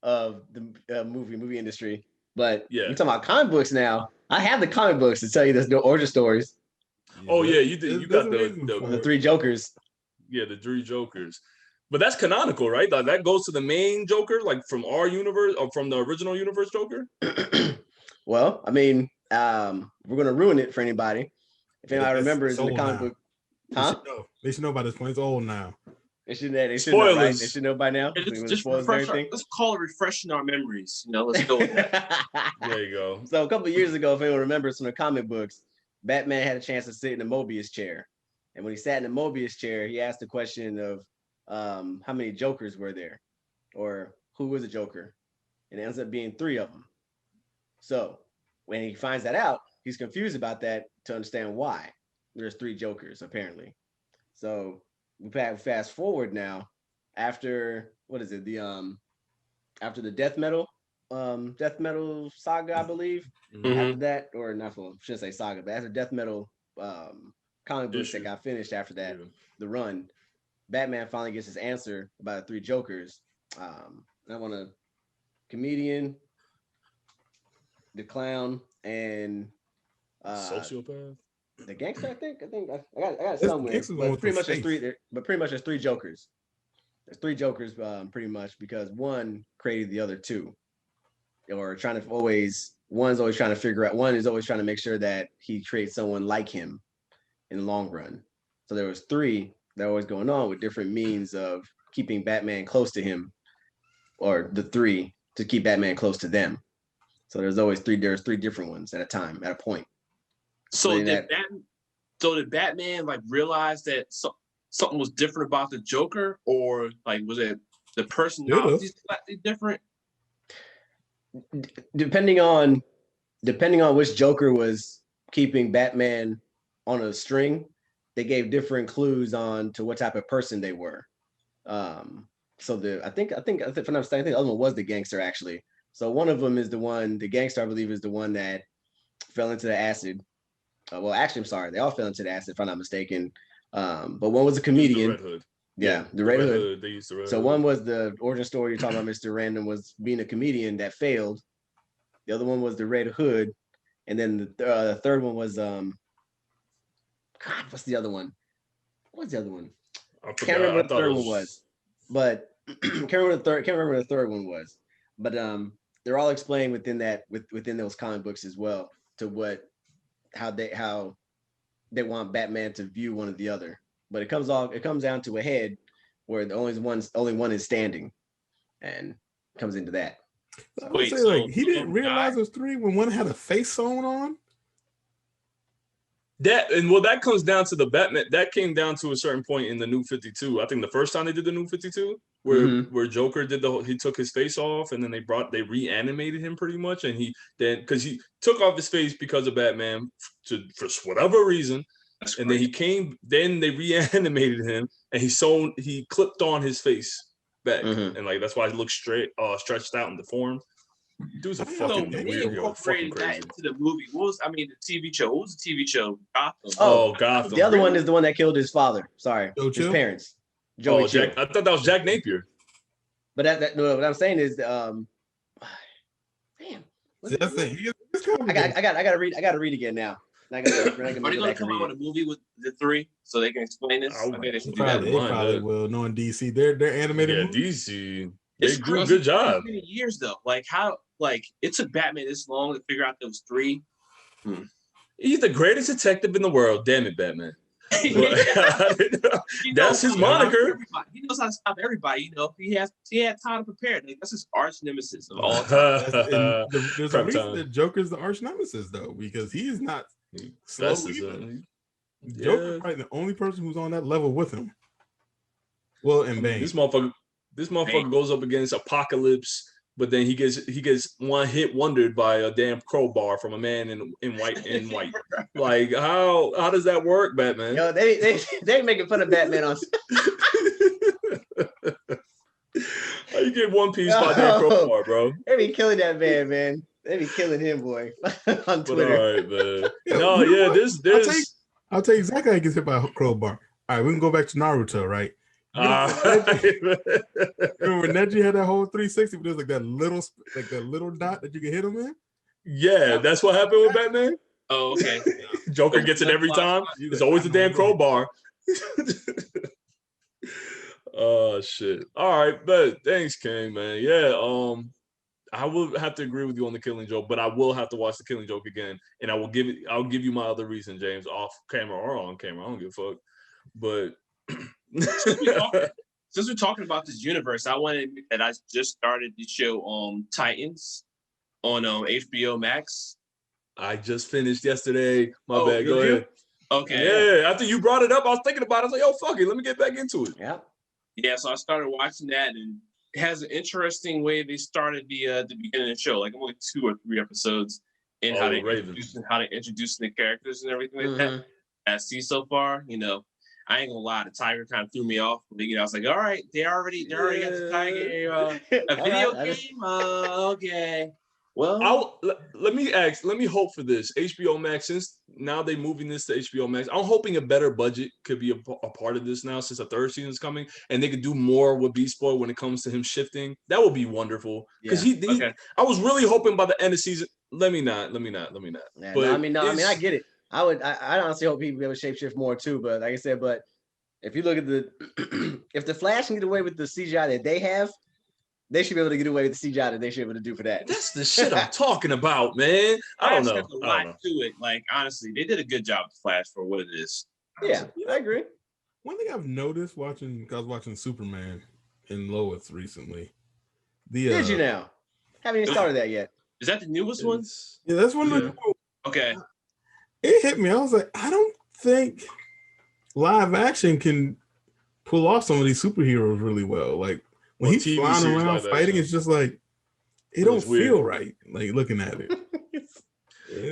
of the movie industry. But we're talking about comic books now. I have the comic books to tell you there's no origin stories. Oh yeah, you did. You got the three Jokers. Yeah, the three Jokers. But that's canonical, right? Like that goes to the main Joker, like from our universe or from the original universe Joker. Well, I mean, we're gonna ruin it for anybody. If anybody remembers in the comic book, they should know by this point. It's old now. They should know, right? They should know by now. Let's call it refreshing our memories. Let's go with that. There you go. So a couple of years ago, if anyone remembers from the comic books, Batman had a chance to sit in the Mobius chair. And when he sat in the Mobius chair, he asked the question of how many Jokers were there? Or who was a Joker? And it ends up being 3 of them. So when he finds that out, he's confused about that to understand why there's 3 Jokers, apparently. So we fast forward now after after the death metal saga, I believe. Mm-hmm. After that, or not, I shouldn't say saga, but after death metal comic books that got finished after that, the run, Batman finally gets his answer about the 3 Jokers. I want a comedian, the clown, and sociopath. The gangster, I think I got it somewhere. But pretty much there's 3 Jokers. There's 3 Jokers, pretty much, because one created the other 2, or one is always trying to make sure that he creates someone like him in the long run. So there was 3 that are always going on with different means of keeping Batman close to him, or the 3 to keep Batman close to them. So there's 3 different ones at a time, at a point. So did Batman like realize that something was different about the Joker, or like was it the personality slightly different? Depending on depending on which Joker was keeping Batman on a string, they gave different clues on to what type of person they were. So I think if I'm not mistaken, I think the other one was the gangster actually. So one of them is the gangster, I believe, is the one that fell into the acid. Well, actually, I'm sorry, they all fell into the acid if I'm not mistaken. But one was a comedian. The Red Hood. Yeah, the Red Hood. They used the Red So Hood. one was the origin story you're talking about, Mr. Random, was being a comedian that failed. The other one was the Red Hood, and then the third one was God, what's the other one? What's the other one? Can't remember what the third one was, but can't remember what the third one was. But they're all explained within those comic books as well to how they want Batman to view one or the other. But it comes down to a head where the only one is standing, and comes into that. I would say, like, he didn't realize it was three when one had a face sewn on. That comes down to the Batman. That came down to a certain point in the New 52. I think the first time they did the New 52, where Joker he took his face off, and then they reanimated him pretty much, and because he took off his face because of Batman for whatever reason, and then they reanimated him, and he clipped on his face back, and like that's why he looks stretched out and deformed. Dude's a fucking weird, incorporated that into the movie. The TV show? What was the TV show? Gotham. Oh, Gotham. The other one is the one that killed his father. Sorry, his parents. Joey Jack. I thought that was Jack Napier. But no, what I'm saying is, damn. That's the thing. I gotta read again now. Are they gonna come out with a movie with the three so they can explain this? I think they should do that. They probably will. Knowing DC, they're animated. Yeah, DC. They do a good job. Many years though, it took Batman this long to figure out those three. He's the greatest detective in the world. Damn it, Batman. That's his moniker. He knows how to stop everybody. You know, he had time to prepare. That's his arch nemesis of all time. There's a reason that Joker's the arch nemesis though, because he is not slow either. Joker's probably the only person who's on that level with him. Well, and Bane. This motherfucker goes up against Apocalypse, but then he gets one hit wondered by a damn crowbar from a man in white. Like how does that work, Batman? Yo, they making fun of Batman on. How you get one piece by damn crowbar, bro? They be killing that man. They be killing him, boy, on Twitter. But all right, man. No, yeah, there's. I'll tell you exactly how he gets hit by a crowbar. All right, we can go back to Naruto, right? Remember Neji had that whole 360, but there's like that little dot that you can hit him in? Yeah, that's what happened with Batman. Oh, okay. Joker gets it every time. It's always a damn crowbar. Oh shit. All right, but thanks, King, man. Yeah, I will have to agree with you on the Killing Joke, but I will have to watch the Killing Joke again, and I'll give you my other reason, James, off camera or on camera. I don't give a fuck. But since we're talking about this universe, I want to admit that I just started the show Titans on HBO Max. I just finished yesterday. My bad. Go ahead. Okay. Yeah, after you brought it up, I was thinking about it. I was like, "Yo, fuck it, let me get back into it." Yeah. So I started watching that, and it has an interesting way they started the beginning of the show. Like I'm only 2 or 3 episodes in how they introduce the characters and everything like that. I see so far, you know. I ain't gonna lie, the tiger kind of threw me off. But, I was like, all right, they already got the tiger a video game. Okay. Well, let me hope for this. HBO Max, since now they're moving this to HBO Max, I'm hoping a better budget could be a part of this now since the 3rd season is coming, and they could do more with Beast Boy when it comes to him shifting. That would be wonderful. Because I was really hoping by the end of the season. Let me not. Yeah, but I mean, I get it. I honestly hope people be able to shapeshift more too, but like I said, if you look at if the Flash can get away with the CGI that they have, they should be able to get away with the CGI that they should be able to do for that. That's the shit I'm talking about, man. I don't know. A lot to it. Like honestly, they did a good job with Flash for what it is. Yeah, I agree. One thing I've noticed I was watching Superman and Lois recently. Did you now? Haven't even started that yet. Is that the newest one? Yeah, that's one. Yeah. Okay. It hit me. I was like, I don't think live action can pull off some of these superheroes really well. Like when he's flying around fighting, it's just like it don't feel right. Like looking at it.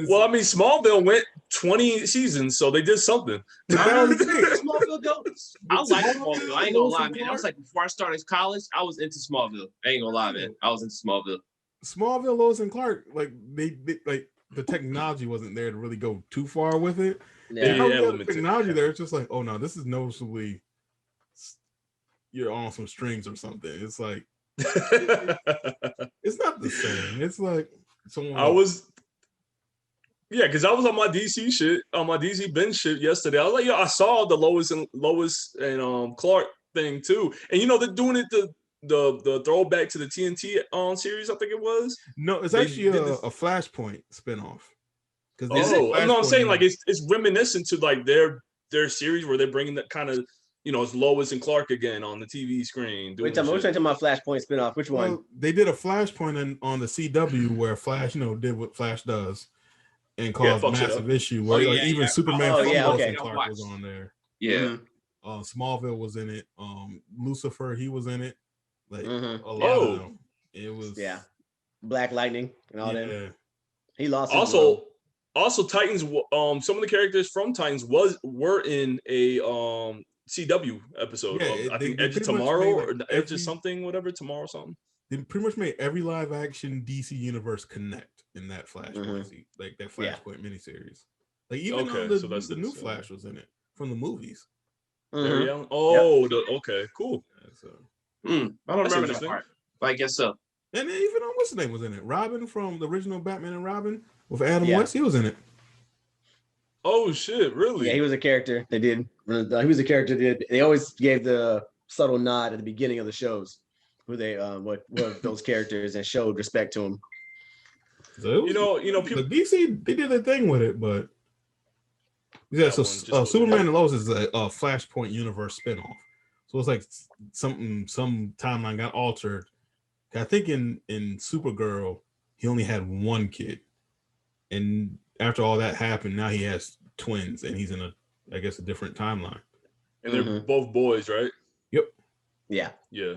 Well, I mean, Smallville went 20 seasons, so they did something. Smallville, though. I like Smallville. I ain't gonna lie, man. I was like, before I started college, I was into Smallville. I ain't gonna lie, man. I was into Smallville. Smallville, Lois and Clark, like they like the technology wasn't there to really go too far with it. Yeah, the technology there. It's just like, oh no, this is noticeably you're on some strings or something. It's like it's not the same. It's like because I was on my DC shit, on my DC binge shit yesterday. I was like, yo, I saw the Lois and Clark thing too, and they're doing it the throwback to the TNT series, I think it was. No, it's actually a Flashpoint spinoff. I'm saying like it's reminiscent to like their series where they're bringing that kind of it's Lois and Clark again on the TV screen. Wait, we're talking about Flashpoint spinoff. Which one? Well, they did a Flashpoint on the CW where Flash, did what Flash does and caused massive issue. Where even Superman and Clark was on there. Yeah. Smallville was in it. Lucifer, he was in it. Like a lot of them. It was Black Lightning and all that. He lost. Also, Titans. Some of the characters from Titans were in a CW episode. I think Edge of Tomorrow or Edge of something, whatever. Tomorrow something. They pretty much made every live action DC universe connect in that Flashpoint, like that Flashpoint miniseries. Like even the new Flash was in it from the movies. Mm-hmm. Okay, cool. I don't remember that part, but I guess so. And then even what's his name was in it? Robin from the original Batman and Robin with Adam West. He was in it. Oh shit! Really? Yeah, he was a character. They did. He was a character. They always gave the subtle nod at the beginning of the shows, who they what those characters, and showed respect to them. So people, the DC they did their thing with it, but Superman and Lois is a Flashpoint universe spinoff. So it's like some timeline got altered. I think in Supergirl he only had one kid, and after all that happened, now he has twins, and he's in a different timeline. And they're both boys, right? Yep. Yeah. Yeah.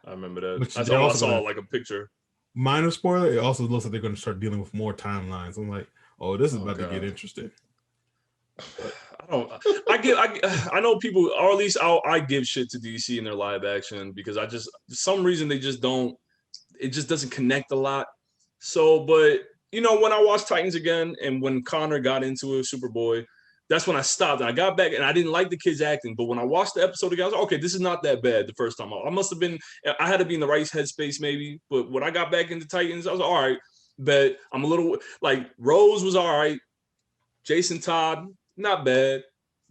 I remember that. Which I saw like a picture. Minor spoiler, it also looks like they're going to start dealing with more timelines. I'm like, this is about to get interesting. I know people, or at least I give shit to DC in their live action because for some reason it just doesn't connect a lot. So, but when I watched Titans again and when Connor got into it, Superboy, that's when I stopped and I got back and I didn't like the kids acting. But when I watched the episode again, I was like, okay, this is not that bad the first time. I had to be in the right headspace maybe. But when I got back into Titans, I was like, all right, but I'm a little like Rose was all right. Jason Todd, not bad.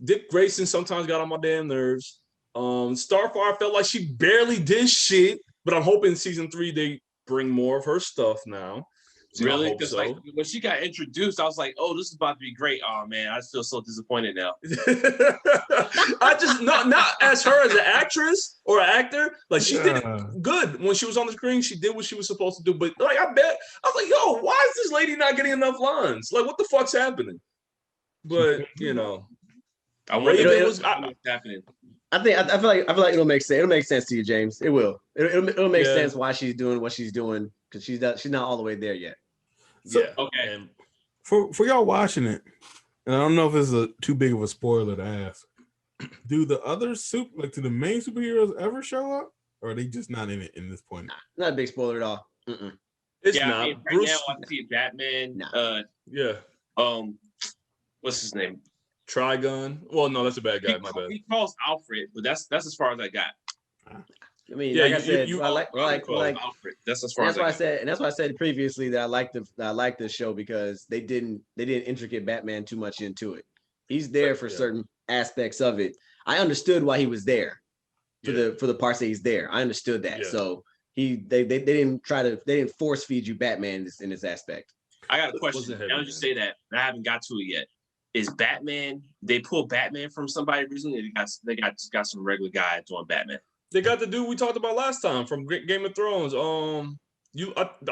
Dick Grayson sometimes got on my damn nerves. Starfire felt like she barely did shit, but I'm hoping season 3 they bring more of her stuff now. Really? Because like when she got introduced, I was like, "Oh, this is about to be great." Oh man, I feel so disappointed now. I just not as her as an actress or an actor. Like she did good when she was on the screen. She did what she was supposed to do. But like I was like, "Yo, why is this lady not getting enough lines? Like, what the fuck's happening?" But I wonder what's happening. I feel like it'll make sense. It'll make sense to you, James. It will. It'll make sense why she's doing what she's doing because she's not all the way there yet. So, okay. For y'all watching it, and I don't know if this is too big of a spoiler to ask. Do the other do the main superheroes ever show up, or are they just not in it in this point? Not a big spoiler at all. Mm-mm. It's not. I mean, right now I see Batman. What's his name? Trigun. Well, no, that's a bad guy. My bad. He calls Alfred, but that's as far as I got. I mean, like I said, I like Alfred. That's as far as I said, and that's why I said previously that I like the show because they didn't intricate Batman too much into it. He's there for certain aspects of it. I understood why he was there for the parts that he's there. I understood that. Yeah. So they didn't force feed you Batman in this aspect. I got a question. Now that you say that, I haven't got to it yet. Is Batman? They pulled Batman from somebody recently. They got some regular guy doing Batman. They got the dude we talked about last time from Game of Thrones. I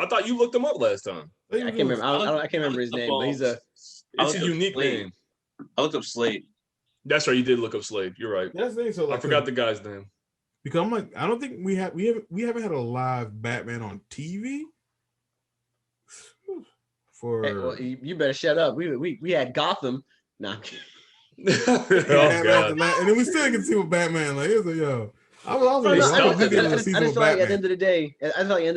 thought you looked him up last time. I can't remember. I can't remember his name, but it's a unique name. I looked up Slade. That's right. You did look up Slade. You're right. That's the thing. So I forgot the guy's name. Because I'm like, I don't think we haven't had a live Batman on TV for. Hey, well, you better shut up. We had Gotham. Nah, I'm kidding. Oh god. And then we still can see what Batman like. It was like, yo, I was Bro, no, They like, stopped it. I just season feel with like at the Batman. end of the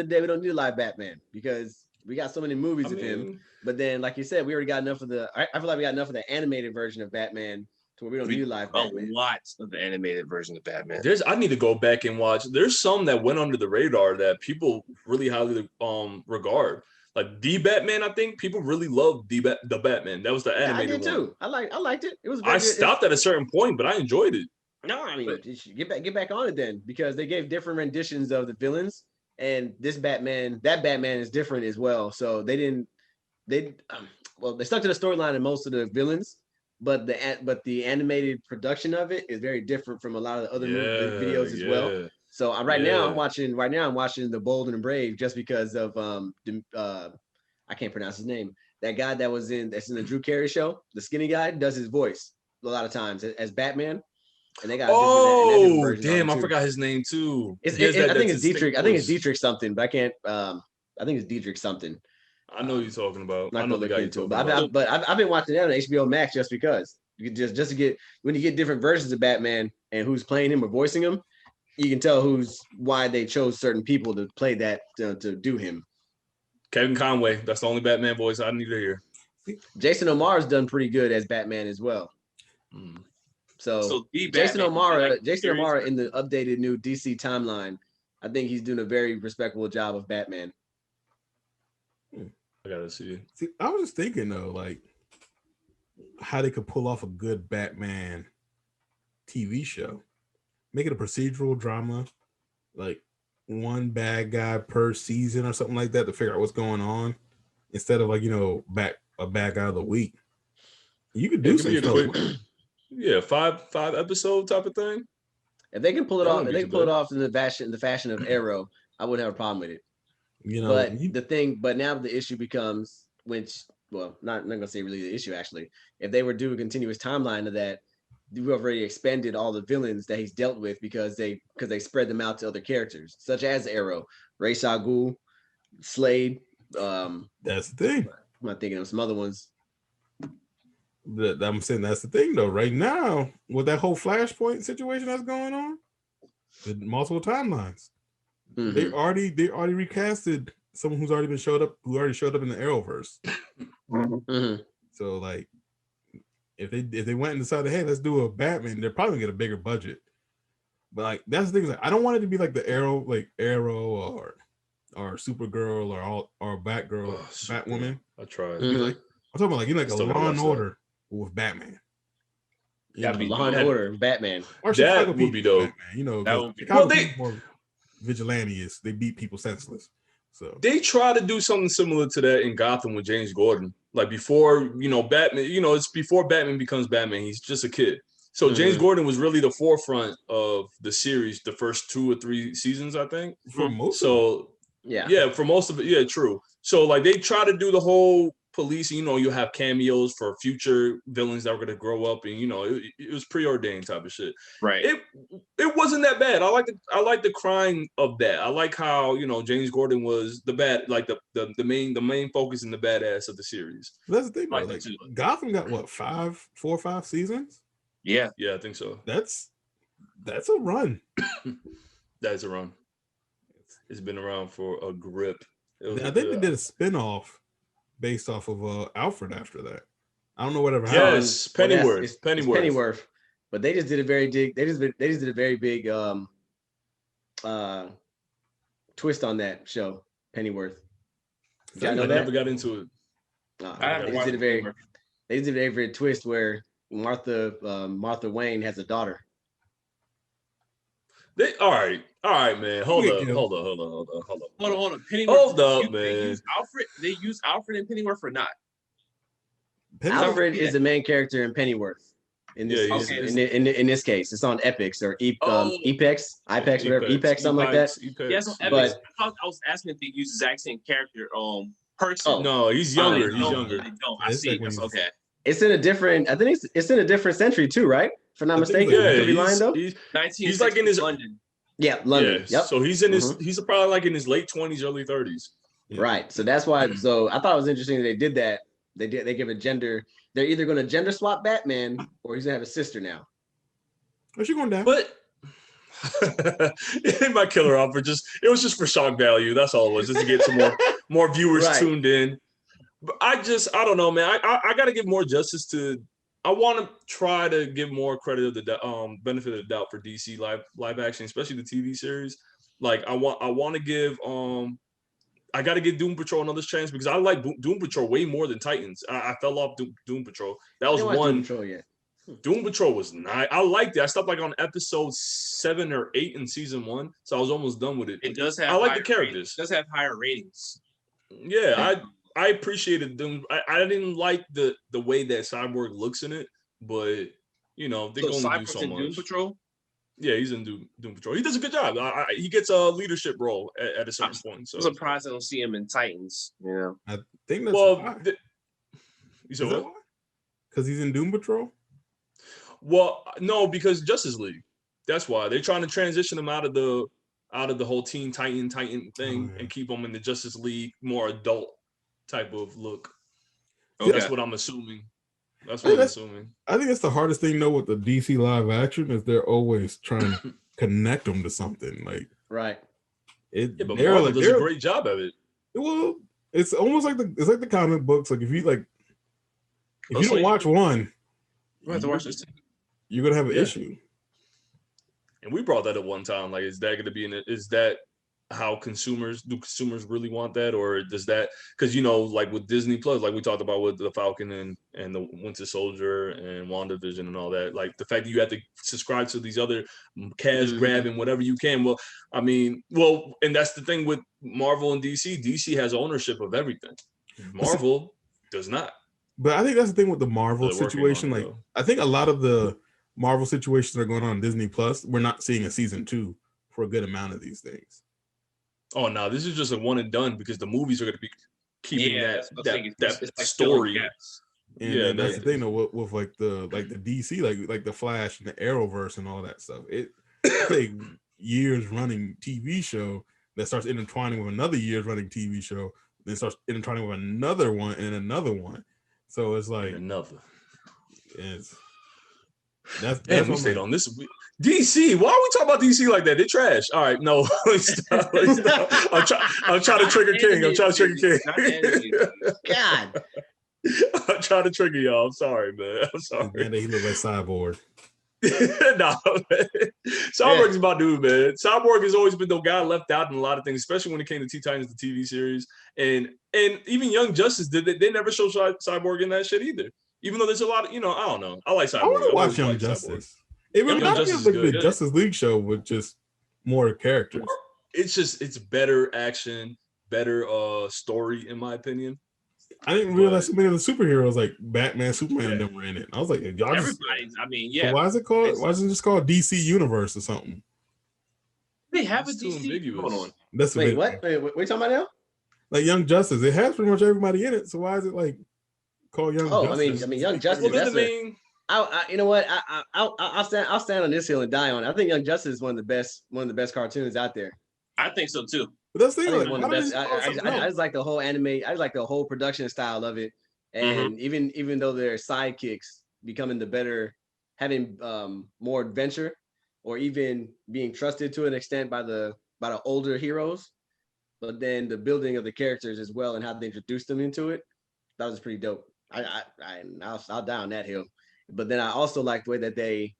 day, we don't need a live Batman because we got so many movies of him. But then, like you said, we already got enough of I feel like we got enough of the animated version of Batman to where we don't need live Batman. A lot of the animated version of Batman. I need to go back and watch. There's some that went under the radar that people really highly regard. Like the Batman, I think people really love the Batman. That was the animated I did one. too. I liked it. It was. I stopped at a certain point, but I enjoyed it. No, I mean, get back on it then, because they gave different renditions of the villains, and that Batman is different as well. So they stuck to the storyline in most of the villains, but the animated production of it is very different from a lot of the other videos as well. So right now I'm watching The Bold and the Brave just because of I can't pronounce his name. That guy that's in the Drew Carey show, the skinny guy, does his voice a lot of times as Batman. And they got different versions damn, I forgot his name too. I think it's Dietrich. I think it's Dietrich something, but I can't. I think it's Dietrich something. I know who you're talking about. I know the guy you're talking about. But I've been watching that on HBO Max just because you just to get when you get different versions of Batman and who's playing him or voicing him, you can tell why they chose certain people to play that to do him. Kevin Conway. That's the only Batman voice I need to hear. Jason O'Mara's done pretty good as Batman as well. So Jason O'Mara in the updated new DC timeline, I think he's doing a very respectable job of Batman. I gotta see. See, I was just thinking though, like how they could pull off a good Batman TV show. Make it a procedural drama, like one bad guy per season or something like that to figure out what's going on, instead of like, a bad guy of the week. You could do some stuff. Yeah, five episode type of thing. If they can pull it off, in the fashion of Arrow, I wouldn't have a problem with it. But now the issue becomes, not gonna say really the issue actually. If they were to do a continuous timeline of that, we've already expended all the villains that he's dealt with because they spread them out to other characters, such as Arrow, Ra's al Ghul, Slade. That's the thing. I'm not thinking of some other ones. I'm saying that's the thing though. Right now, with that whole Flashpoint situation that's going on, with multiple timelines, they already recasted someone who already showed up in the Arrowverse. So like, if they went and decided, hey, let's do a Batman, they're probably gonna get a bigger budget. But like, that's the thing. Like, I don't want it to be like the Arrow or Supergirl or Batgirl, Batwoman. I tried. I'm talking about like a Law and Order with Batman. Law and Order, Batman. Or that would be dope. Batman, that would be. Well, they more vigilantes. They beat people senseless. So they try to do something similar to that in Gotham with James Gordon. Like before, Batman. It's before Batman becomes Batman. He's just a kid. So James Gordon was really the forefront of the series, the first 2 or 3 seasons, I think. For most. So for most of it, yeah, true. So like they try to do the whole police, you have cameos for future villains that were going to grow up, and it was preordained type of shit. Right. It wasn't that bad. I like the crying of that. I like how James Gordon was the bad, like the main focus and the badass of the series. That's the thing. Like Gotham got what 4 or 5 seasons. Yeah, I think so. That's a run. That is a run. It's been around for a grip. I think they did a spinoff based off of Alfred after that. I don't know whatever happened. Yes, Pennyworth. It's Pennyworth. But they just did a very big. They just did a very big twist on that show, Pennyworth. I never got into it. They just did a very twist where Martha Wayne has a daughter. All right, man. Hold on. Pennyworth. Hold up, man. They use Alfred and Pennyworth or not? Alfred is the main character in Pennyworth. In this, in this case, it's on Epix or Epex, whatever, Epex, something like that. Yes, on Epix. I was asking if they use the exact same character person. Oh. No, he's younger. He's younger. I see. Okay. It's in a different. I think it's in a different century too, right? If I'm not mistaken. He's like in his London. Yeah, London. Yeah. Yep. So he's in his. He's probably like in his late 20s, early 30s. Yeah. Right. So that's why. So I thought it was interesting that they did that. They give a gender. They're either going to gender swap Batman or he's gonna have a sister now. Is she going down? But it might kill her off. It was just for shock value. That's all it was, just to get some more viewers Right. tuned in. But I don't know, man. I got to give more justice to. I want to try to give more credit of the benefit of the doubt for DC live action, especially the TV series. Like I want to give I got to give Doom Patrol another chance because I like Doom Patrol way more than Titans. I fell off Doom Patrol. That was one. Doom Patrol yet. Doom Patrol was nice. I liked it. I stopped like on episode 7 or 8 in season 1, so I was almost done with it. It does have. I like the characters. Ratings. It does have higher ratings. Yeah, I appreciated Doom. I didn't like the way that Cyborg looks in it, but you know they can only do so much. Doom Patrol. Yeah, he's in Doom Patrol. He does a good job. He gets a leadership role at a certain point. So I'm surprised I don't see him in Titans. Yeah, I think that's why. You said what? Because he's in Doom Patrol? Well, no, because Justice League. That's why they're trying to transition him out of the whole Teen Titan thing and keep him in the Justice League more adult type of look. Okay. That's what I'm assuming. That's what I'm assuming. I think it's the hardest thing though with the DC live action is they're always trying to connect them to something. Like right. But Marvel does a great job of it. Well, it's almost like the comic books. Like if you don't watch one, you have to watch this. You're gonna have an issue. And we brought that at one time. Like, is that going to be is that how consumers really want that, or does that because like with Disney Plus, like we talked about with the Falcon and the Winter Soldier and WandaVision and all that, like the fact that you have to subscribe to these other cash grab and whatever you can. Well, I mean, and that's the thing with Marvel and DC. DC has ownership of everything. Marvel does not. But I think that's the thing with the Marvel situation. Like, I think a lot of the Marvel situations that are going on Disney Plus, we're not seeing a season 2 for a good amount of these things. Oh no, this is just a one and done because the movies are going to be keeping that like story. And that's the thing though with like the DC, like the Flash and the Arrowverse and all that stuff. It's a years running TV show that starts intertwining with another years running TV show, then starts intertwining with another one and another one. So it's like another. That's we stayed on this. DC, why are we talking about DC like that? They're trash. All right, no. Stop. I'm trying to trigger King. God. I'm trying to trigger y'all. I'm sorry, man. I'm sorry. Man, he look like Cyborg. No, man. Cyborg's my dude, man. Cyborg has always been the guy left out in a lot of things, especially when it came to Teen Titans, the TV series. And even Young Justice did they never show Cyborg in that shit either. Even though there's a lot of, I don't know. I like Cyborg. I want to watch Young Justice. It reminds me of the Justice League show with just more characters. It's better action, better story, in my opinion. I didn't realize so many of the superheroes like Batman, Superman, and them were in it. I was like, y'all everybody's. So why is it called? Why isn't it just called DC Universe or something? They have a DC. Hold on. That's Wait, what? Wait, what are you talking about now? Like Young Justice, it has pretty much everybody in it. So why is it like called Young Justice? I mean, Young Justice. You know what? I'll stand on this hill and die on it. I think Young Justice is one of the best cartoons out there. I think so too. But that's the thing. Like, one of the best. I just like the whole anime. I just like the whole production style of it. And even though they're sidekicks, becoming the better, having more adventure, or even being trusted to an extent by the older heroes, but then the building of the characters as well and how they introduced them into it, that was pretty dope. I'll die on that hill. But then I also like the way that they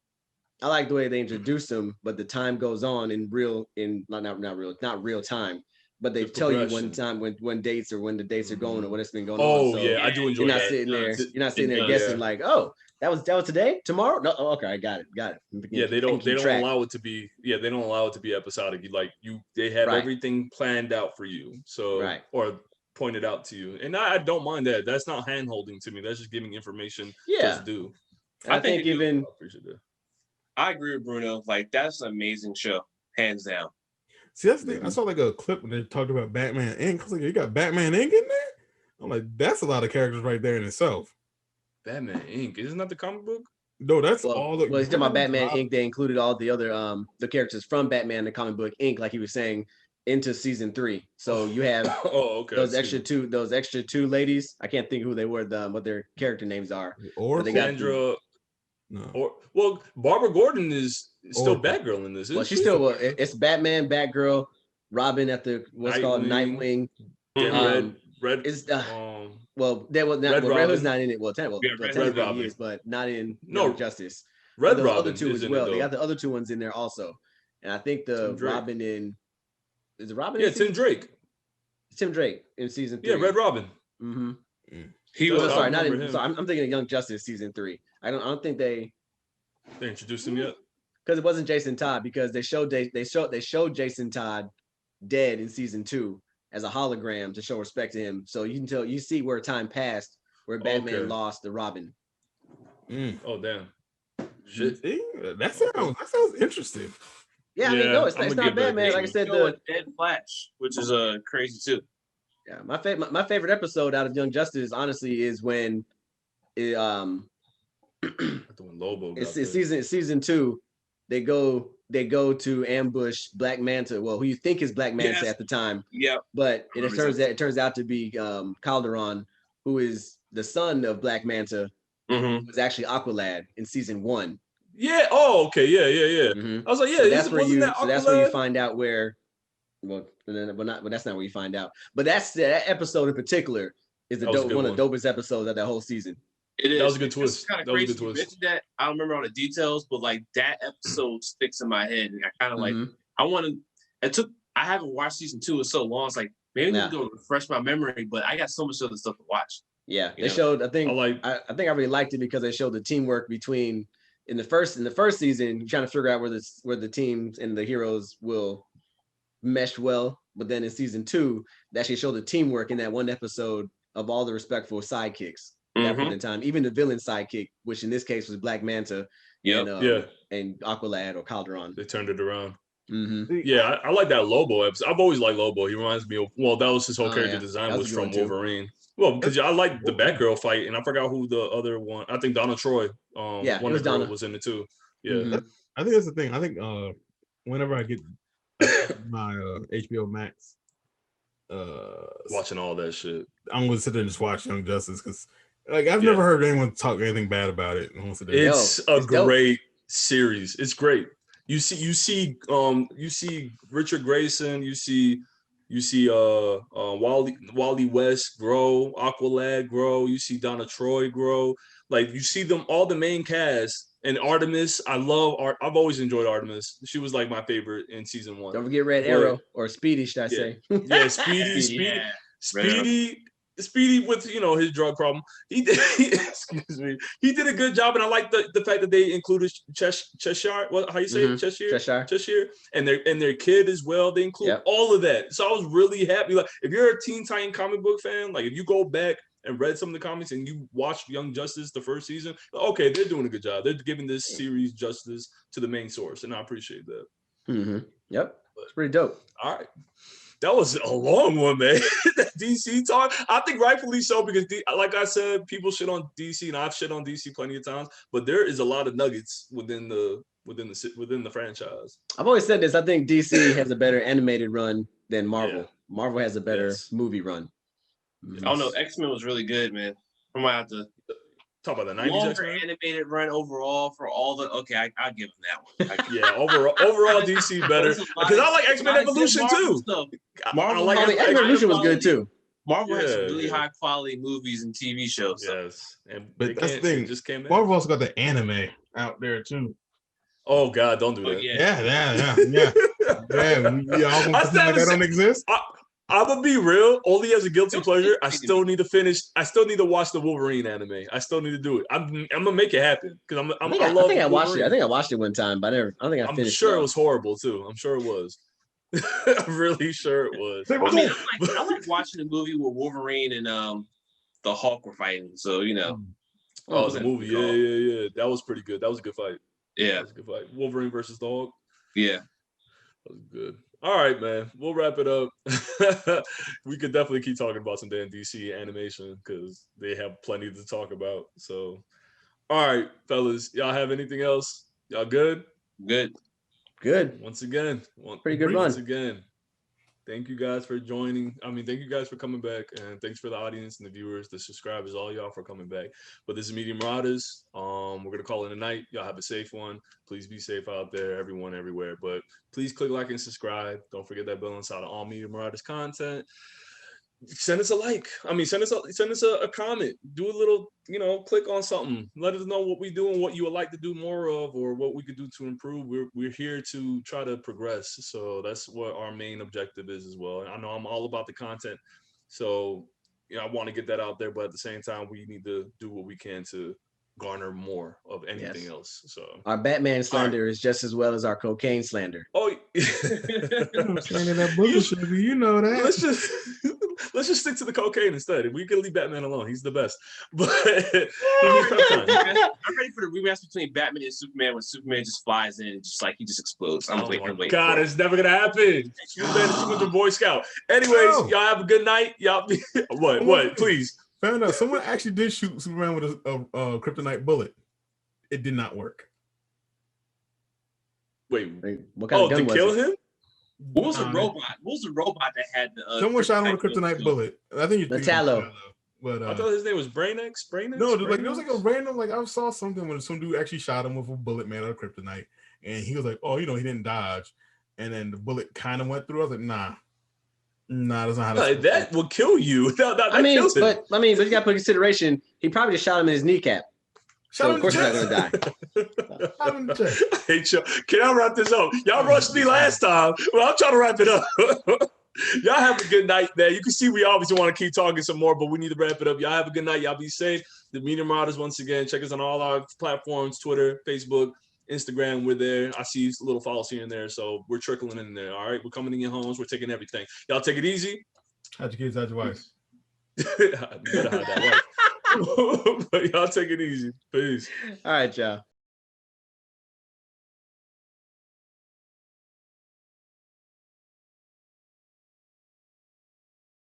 introduce them, but the time goes on in not real time, but they tell you when dates or when the dates are going or when it's been going on. So I do enjoy that. You're not sitting there guessing like, oh, that was today, tomorrow. No, okay, I got it. Yeah, they don't allow it to be. Yeah, they don't allow it to be episodic. They have everything planned out for you. So or pointed out to you, and I don't mind that. That's not hand holding to me. That's just giving information. Yeah, do. I think even. I agree with Bruno. Like, that's an amazing show, hands down. See, that's the thing. I saw like a clip when they talked about Batman Inc. I was like, you got Batman Inc. in there? I'm like, that's a lot of characters right there in itself. Batman Inc. Isn't that the comic book? No, that's all. Well, he's talking about Batman Inc. They included all the other the characters from Batman the comic book Inc. Like he was saying, into season 3. So you have okay. those extra two ladies. I can't think who they were, what their character names are. Or they got Sandra. No. Well, Barbara Gordon is still Batgirl in this. Well, she's still it's Batman, Batgirl, Robin at the what's called Nightwing. Red is well, that was not Red Red Hood's Robin. not in it. Well, technically Robin. he is, but not in No Justice. Red those Robin other two is as well. They got the other two ones in there also, and I think the Robin in is it Robin? Yeah, Tim Drake. Tim Drake in season 3. Yeah, Red Robin. Mm-hmm. He was sorry, not in. So I'm thinking of Young Justice season 3. I don't think they introduced him yet because it wasn't Jason Todd because they showed Jason Todd dead in season 2 as a hologram to show respect to him. So you see where time passed where Batman lost the Robin. Oh damn! Shit. That sounds interesting. Yeah, I mean, no, it's not bad, man. Like I said, the Dead Flash, which is crazy too. Yeah, my favorite episode out of Young Justice, honestly, is when when Lobo. It's season 2. They go to ambush Black Manta. Well, who you think is Black Manta at the time? Yeah, but it turns out to be Calderon, who is the son of Black Manta. Who was actually Aqualad in season 1. Yeah. Oh, okay. Yeah. I was like, yeah. So that's where you find out where. Well, but that's not where you find out. But that episode in particular is one of the dopest episodes of that whole season. It is. That was a good twist. Kind of crazy. You mentioned that. I don't remember all the details, but like that episode sticks in my head, and I kind of like. I haven't watched season 2 in so long. It's like maybe I need to go refresh my memory, but I got so much other stuff to watch. Yeah, they showed. I think I really liked it because they showed the teamwork between in the first season, trying to figure out where the teams and the heroes will mesh well. But then in season 2, they actually showed the teamwork in that one episode of all the respectful sidekicks at that point in time. Even the villain sidekick, which in this case was Black Manta, and Aqualad or Calderon. They turned it around. Yeah, I like that Lobo episode. I've always liked Lobo. He reminds me of that was his whole character design was from Wolverine. Well, because I like the Batgirl fight, and I forgot who the other one. I think Donna Troy. Wonder Girl was in it too. Yeah, I think that's the thing. I think whenever I get my HBO Max, watching all that shit, I'm gonna sit there and just watch Young Justice because, like, I've never heard anyone talk anything bad about it. It's a great series. It's great. You see Richard Grayson. You see Wally West grow, Aqualad grow. You see Donna Troy grow. Like you see them all, the main cast. And Artemis, I love Art. I've always enjoyed Artemis. She was like my favorite in season 1. Don't forget Red Arrow or Speedy, should I say? Yeah, Speedy with his drug problem. He did a good job, and I like the fact that they included Cheshire. How you say it? Cheshire, and their kid as well. They include all of that. So I was really happy. Like if you're a Teen Titan comic book fan, like if you go back and read some of the comics and you watched Young Justice the first season, okay, they're doing a good job. They're giving this series justice to the main source, and I appreciate that. Yep, it's pretty dope. All right. That was a long one, man. That DC talk. I think rightfully so because, like I said, people shit on DC, and I've shit on DC plenty of times. But there is a lot of nuggets within the franchise. I've always said this. I think DC has a better animated run than Marvel. Yeah. Marvel has a better movie run. I don't know. X-Men was really good, man. I might have to talk about the 90s longer X-Men? animated run overall for all the. Okay, I'll give them that one. Yeah, overall DC better because I like X-Men Evolution too. Marvel, I like X-Men Evolution was good too. Marvel has some really high quality movies and TV shows. Yes, but that's the thing. Just came in. Marvel also got the anime out there too. Oh God, don't do that. Yeah. That don't exist. I'm gonna be real. Only as a guilty pleasure, I still need to watch the Wolverine anime. I still need to do it. I'm gonna make it happen because I think I watched it. I think I watched it one time, but I don't think I finished. I'm sure it was horrible too. I'm sure it was. I'm really sure it was. I mean, I like watching the movie where Wolverine and the Hulk were fighting. So Oh, the movie. Yeah. That was pretty good. That was a good fight. Yeah, that was a good fight. Wolverine versus the Hulk. Yeah, that was good. All right, man. We'll wrap it up. We could definitely keep talking about some damn DC animation because they have plenty to talk about. So, all right, fellas, y'all have anything else? Y'all good? Good. Good. Once again, pretty good run. Once again, Thank you guys for joining. I mean, thank you guys for coming back, and thanks for the audience and the viewers, the subscribers, all y'all for coming back. But this is Media Marauders. We're gonna call it a night. Y'all have a safe one. Please be safe out there, everyone, everywhere. But please click like and subscribe. Don't forget that bell inside of all Media Marauders content. Send us a like. I mean, send us a comment. Do a little, click on something. Let us know what we do and what you would like to do more of, or what we could do to improve. We're here to try to progress. So that's what our main objective is as well. And I know I'm all about the content, so I want to get that out there. But at the same time, we need to do what we can to garner more of anything else. So our Batman slander is just as well as our cocaine slander. Oh, I'm saying that bullshit, you know that. Let's just stick to the cocaine instead. We can leave Batman alone. He's the best. But I'm ready for the rematch between Batman and Superman when Superman just flies in and he just explodes. I'm waiting. God, it's never gonna happen. Superman is too much a Boy Scout. Anyways, y'all have a good night. Y'all be what? Please. Found out someone actually did shoot Superman with a kryptonite bullet. It did not work. Wait, what kind of gun to kill him? What was the robot? What was the robot that had the? Someone shot him with a kryptonite bullet. I think the Tallow. But I thought his name was Brainiac. No, like it was like a random. Like I saw something when some dude actually shot him with a bullet made out of kryptonite, and he was like, "Oh, he didn't dodge," and then the bullet kind of went through. I was like, "Nah, that's not how that will kill you." But you got to put in consideration. He probably just shot him in his kneecap. So of course he's not gonna die. I hate you. Can I wrap this up? Y'all rushed me last time. Well, I'm trying to wrap it up. Y'all have a good night, man. You can see we obviously want to keep talking some more, but we need to wrap it up. Y'all have a good night. Y'all be safe. The Media Marauders, once again, check us on all our platforms: Twitter, Facebook, Instagram. We're there. I see little follows here and there, so we're trickling in there. All right, we're coming in your homes. We're taking everything. Y'all take it easy. How'd your kids? How'd your wife? You better hide that wife. But y'all take it easy. Peace. All right, y'all.